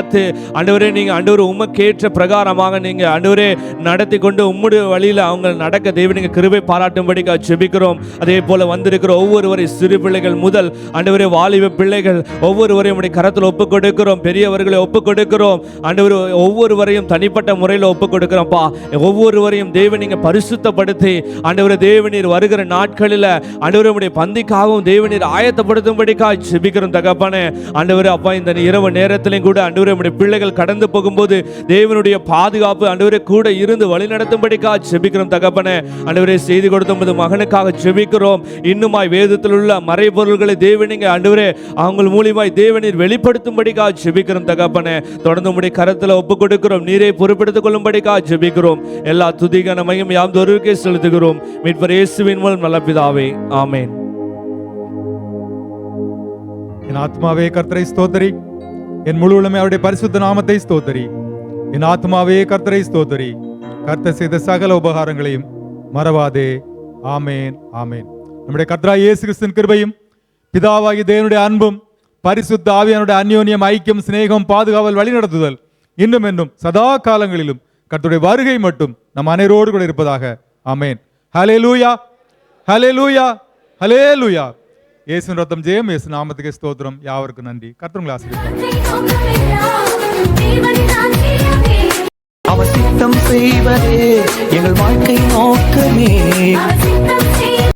ஆண்டவரே நீங்க ஆண்டவரே உமக்கேற்ற பிரகாரமாக நீங்க ஆண்டவரே நடத்தி கொண்டு உம்முடைய வழியில் அவங்க நடக்க தேவன் நீங்க கிருபை பாராட்டும்படிக்காக ஜெபிக்கிறோம். அதே போல வந்திருக்கிற ஒவ்வொருவரை சிறு பிள்ளைகள் முதல் ஆண்டவரே வாலிப பிள்ளைகள் ஒவ்வொருவரையும் உடைய கரத்தில் ஒப்புக் கொடுக்கிறோம். பெரியவர்களை ஒப்புக் கொடுக்கிறோம். ஆண்டவரே ஒவ்வொருவரையும் தனிப்பட்ட முறையில் ஒப்புக் கொடுக்கிறோம்ப்பா. ஒவ்வொருவரையும் தேவன் நீங்க பரிசுத்தப்படுத்தி ஆண்டவரே தேவனீர் வருகிற நாட்களில் ஆண்டவரே உடைய பந்திக்காகவும் தேவனீர் ஆயத்தப்படுத்தும்படிக்காக ஜெபிக்கிறோம் தகப்பனே. ஆண்டவரே அப்பா இந்த இரவு நேரத்திலையும் கூட ஆண்டவரே உடைய பிள்ளைகள் கடந்து போகும்போது தேவனுடைய பாதுகாப்பு ஆண்டவரே கூட இருந்து வழி நடத்தும்படிக்காக ஜெபிக்கிறோம் தகப்பனே. ஆண்டவரே செய்தி கொடுத்த மகனுக்காக ஜெபிக்கிறோம். இன்னுமாய் வேதத்தில் உள்ள மறைபொருள்களை தேவனீங்க ஆண்டவரே அவங்க மூலியமாய் தேவனீர் வெளிப்படுத்தும்படிக்காக ஜெபிக்கிறோம் தகப்பனே. தொடர்ந்து உடைய கரத்தில் ஒப்புக் கொடுக்கிறோம். நீரை பொறுப்பெடுத்துக் கொள்ளும்படிக்காக ஜெபிக்கிறோம். எல்லா துதிகான மையம் யாம் ஒருவருக்கே செலுத்துகிறோம். மீட்பர் இயேசுவின் மூலம் நல்ல பிதாவே, ஆமென். என் ஆத்மாவே கர்த்தரை ஸ்தோத்திரி, என் முழு உள்ளமே அவருடைய பரிசுத்த நாமத்தை ஸ்தோத்திரி. என் ஆத்மாவே கர்த்தரை ஸ்தோத்திரி, கர்த்தர் செய்த சகல உபகாரங்களையும் மறவாதே. ஆமேன், ஆமேன். நம்முடைய கர்த்தராகிய இயேசு கிறிஸ்துவின் கிருபையும் பிதாவாகிய தேவனுடைய அன்பும் பரிசுத்த ஆவியானுடைய அந்யோன்யம் ஐக்கியம் சிநேகம் பாதுகாவல் வழிநடத்துதல் இன்னும் என்னும் சதா காலங்களிலும் கர்த்தருடைய வருகை மட்டும் நம் அனைவரோடு கூட இருப்பதாக. ஆமென். ஹல்லேலூயா, ஹல்லேலூயா, ஹல்லேலூயா. இயேசுவின் ரத்தம் ஜெயம், இயேசு நாமத்துக்கு ஸ்தோத்திரம். யாவருக்கும் நன்றி. கர்த்தர் உங்களை ஆசீர்வதிப்பார். அவர் சித்தம் செய்வதே எங்கள் வாழ்க்கை நோக்கமே.